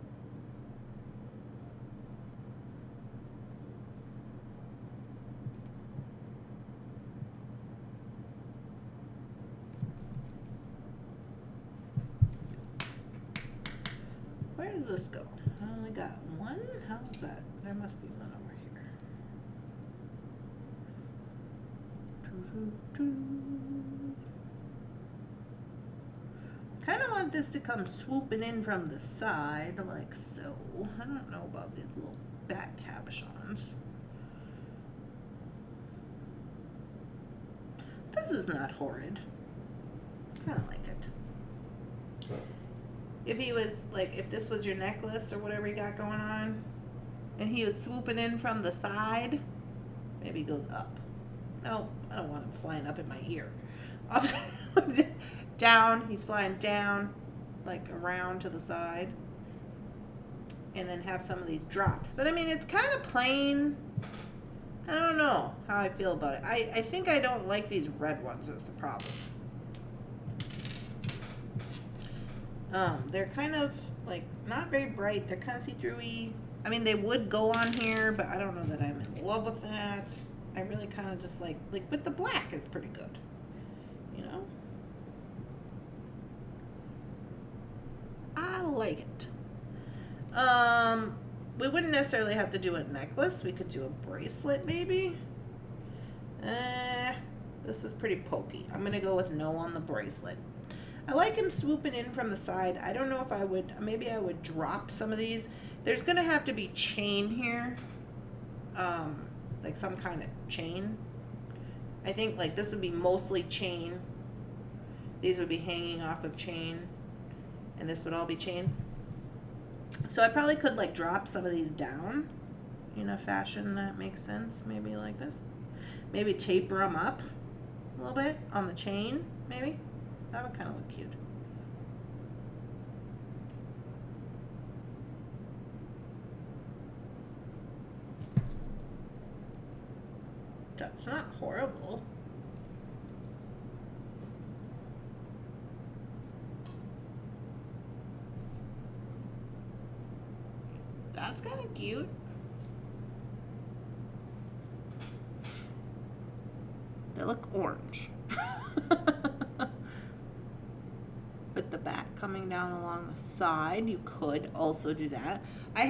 Where does this go? I only got one? How's that? There must be one over here. Kind of want this to come swooping in from the side, like so. I don't know about these little bat cabochons. This is not horrid. Kind of like it. If he was, like, if this was your necklace or whatever you got going on, and he was swooping in from the side, maybe he goes up. No, I don't want him flying up in my ear. Up, down, he's flying down, like around to the side. And then have some of these drops. But I mean, it's kind of plain. I don't know how I feel about it. I think I don't like these red ones is the problem. They're kind of like not very bright. They're kind of see-through-y. I mean, they would go on here, but I don't know that I'm in love with that. I really kind of just like with the black is pretty good, you know? I like it. We wouldn't necessarily have to do a necklace. We could do a bracelet maybe. This is pretty pokey. I'm gonna go with no on the bracelet. I like him swooping in from the side. I don't know if I would, maybe I would drop some of these. There's gonna have to be chain here. Like some kind of chain. I think like this would be mostly chain. These would be hanging off of chain. And this would all be chain. So I probably could like drop some of these down in a fashion that makes sense. Maybe like this. Maybe taper them up a little bit on the chain, maybe. That would kind of look cute. That's not horrible. That's kind of cute. They look orange. With the back coming down along the side. You could also do that. I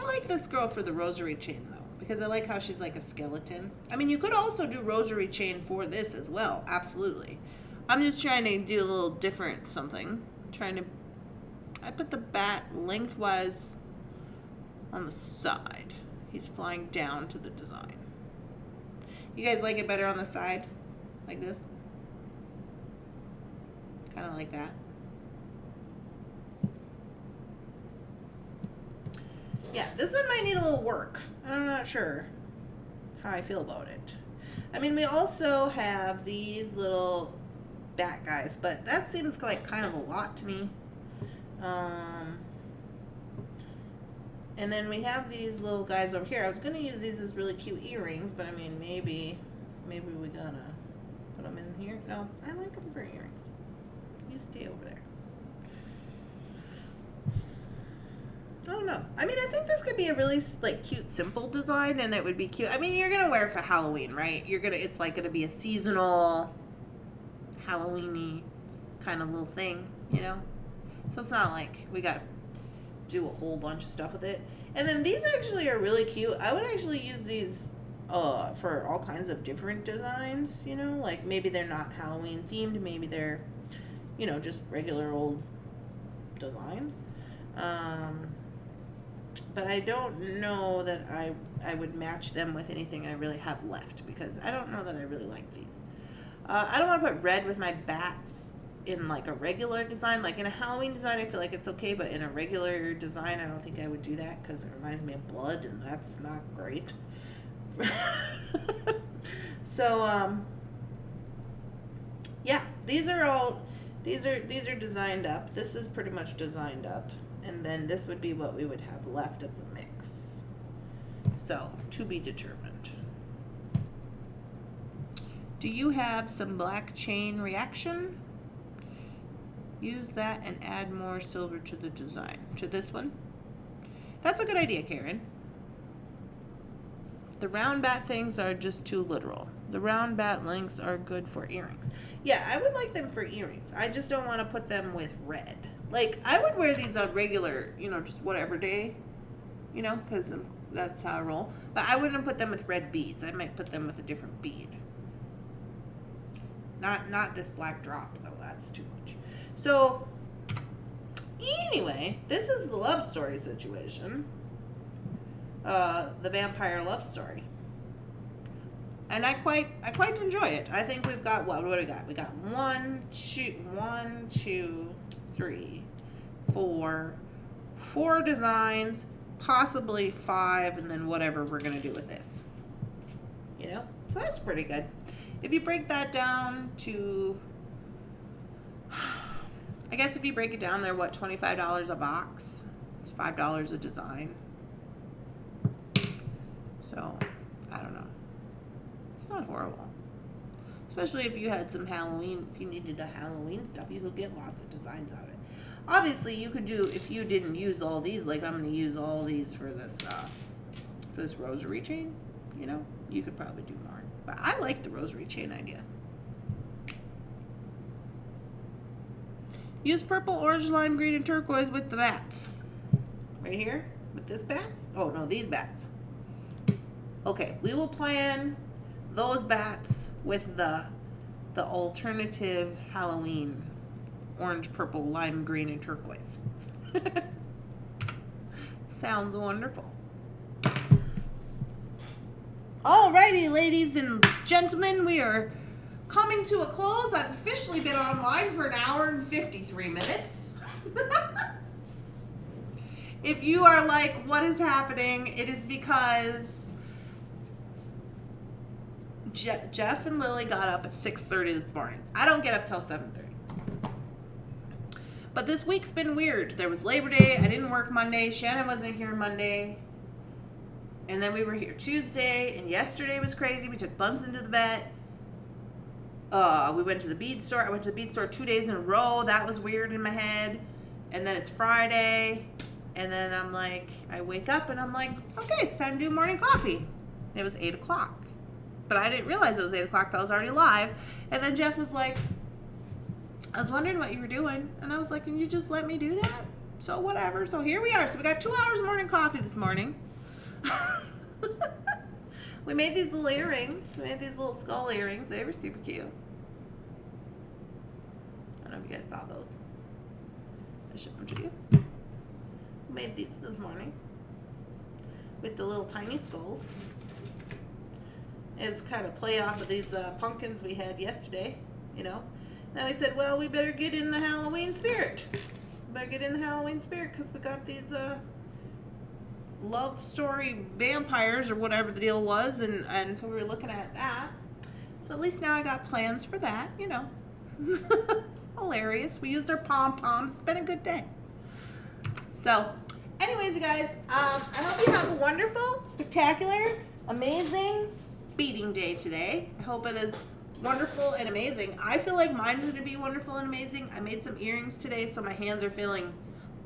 like this girl for the rosary chain though, because I like how she's like a skeleton. I mean, you could also do rosary chain for this as well, absolutely. I'm just trying to do a little different something. I put the bat lengthwise on the side. He's flying down to the design. You guys like it better on the side? Like this? Kind of like that. Yeah, this one might need a little work. I'm not sure how I feel about it. I mean, we also have these little bat guys, but that seems like kind of a lot to me. And then we have these little guys over here. I was gonna use these as really cute earrings, but I mean, maybe we gotta put them in here. No, I like them for earrings. You stay over there. I don't know. I mean, I think this could be a really like cute, simple design, and it would be cute. I mean, you're gonna wear it for Halloween, right? It's like gonna be a seasonal, Halloweeny kind of little thing, you know? So it's not like we got do a whole bunch of stuff with it. And then these actually are really cute. I would actually use these for all kinds of different designs, you know, like maybe they're not Halloween themed, maybe they're, you know, just regular old designs. But I don't know that I would match them with anything I really have left, because I don't know that I really like these. I don't want to put red with my bats in like a regular design. Like in a Halloween design, I feel like it's okay, but in a regular design, I don't think I would do that because it reminds me of blood, and that's not great. So, yeah, these are designed up. This is pretty much designed up, and then this would be what we would have left of the mix. So, to be determined. Do you have some black chain reaction? Use that and add more silver to the design. To this one? That's a good idea, Karen. The round bat things are just too literal. The round bat links are good for earrings. Yeah, I would like them for earrings. I just don't want to put them with red. Like, I would wear these on regular, you know, just whatever day, you know, because that's how I roll. But I wouldn't put them with red beads. I might put them with a different bead. Not this black drop, though. That's too much. So, anyway, this is the love story situation. The vampire love story. And I quite enjoy it. I think we've got, what do we got? We got 1, 2, 3, 4 designs, possibly 5, and then whatever we're going to do with this. You know? So that's pretty good. If you break that down to, I guess if you break it down, they're what, $25 a box? It's $5 a design. So, I don't know. It's not horrible. Especially if you had some Halloween, if you needed a Halloween stuff, you could get lots of designs out of it. Obviously, you could do, if you didn't use all these, like I'm going to use all these for this rosary chain, you know, you could probably do more. But I like the rosary chain idea. Use purple, orange, lime, green, and turquoise with the bats. Right here? With this bats? Oh, no, these bats. Okay, we will plan those bats with the alternative Halloween orange, purple, lime, green, and turquoise. Sounds wonderful. Alrighty, ladies and gentlemen, we are coming to a close. I've officially been online for 1 hour and 53 minutes. If you are like, what is happening? It is because Jeff and Lily got up at 6:30 this morning. I don't get up till 7:30. But this week's been weird. There was Labor Day. I didn't work Monday. Shannon wasn't here Monday. And then we were here Tuesday, and yesterday was crazy. We took Bunsen to the vet. We went to the bead store. I went to the bead store 2 days in a row. That was weird in my head. And then it's Friday, and then I'm like, I wake up and I'm like, okay, it's time to do morning coffee. It was 8 o'clock. But I didn't realize it was 8 o'clock till I was already live. And then Jeff was like, I was wondering what you were doing, and I was like, can you just let me do that? So whatever. So here we are. So we got 2 hours of morning coffee this morning. We made these little earrings. We made these little skull earrings. They were super cute. I don't know if you guys saw those. I showed them to you. We made these this morning with the little tiny skulls. It's kind of play off of these pumpkins we had yesterday, you know. Then we said, well, we better get in the Halloween spirit. Better get in the Halloween spirit because we got these love story vampires or whatever the deal was, and so we were looking at that. So at least now I got plans for that, you know. Hilarious. We used our pom-poms. It's been a good day. So, anyways, you guys, I hope you have a wonderful, spectacular, amazing beading day today. I hope it is wonderful and amazing. I feel like mine's going to be wonderful and amazing. I made some earrings today, so my hands are feeling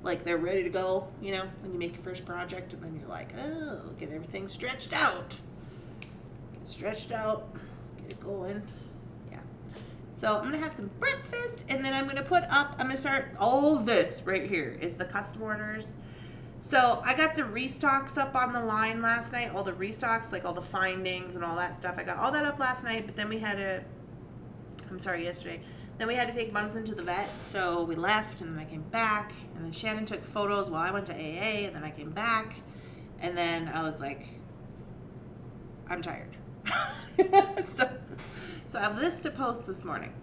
like they're ready to go, you know, when you make your first project and then you're like, oh, get everything stretched out. Get stretched out, get it going. Yeah. So I'm going to have some breakfast and then I'm going to put up, I'm going to start, all this right here is the custom orders. So I got the restocks up on the line last night, all the restocks, like all the findings and all that stuff. I got all that up last night, but then we had yesterday. Then we had to take Bunsen to the vet, so we left, and then I came back, and then Shannon took photos while I went to AA, and then I came back, and then I was like, I'm tired. So I have this to post this morning.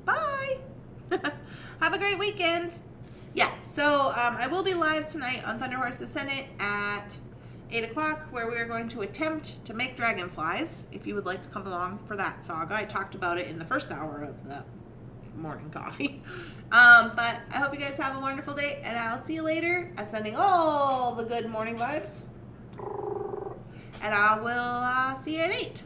Bye! Have a great weekend. Yeah, so I will be live tonight on Thunderhorse Descendant at 8 o'clock, where we are going to attempt to make dragonflies. If you would like to come along for that saga, I talked about it in the first hour of the morning coffee. But I hope you guys have a wonderful day, and I'll see you later. I'm sending all the good morning vibes, and I will see you at 8.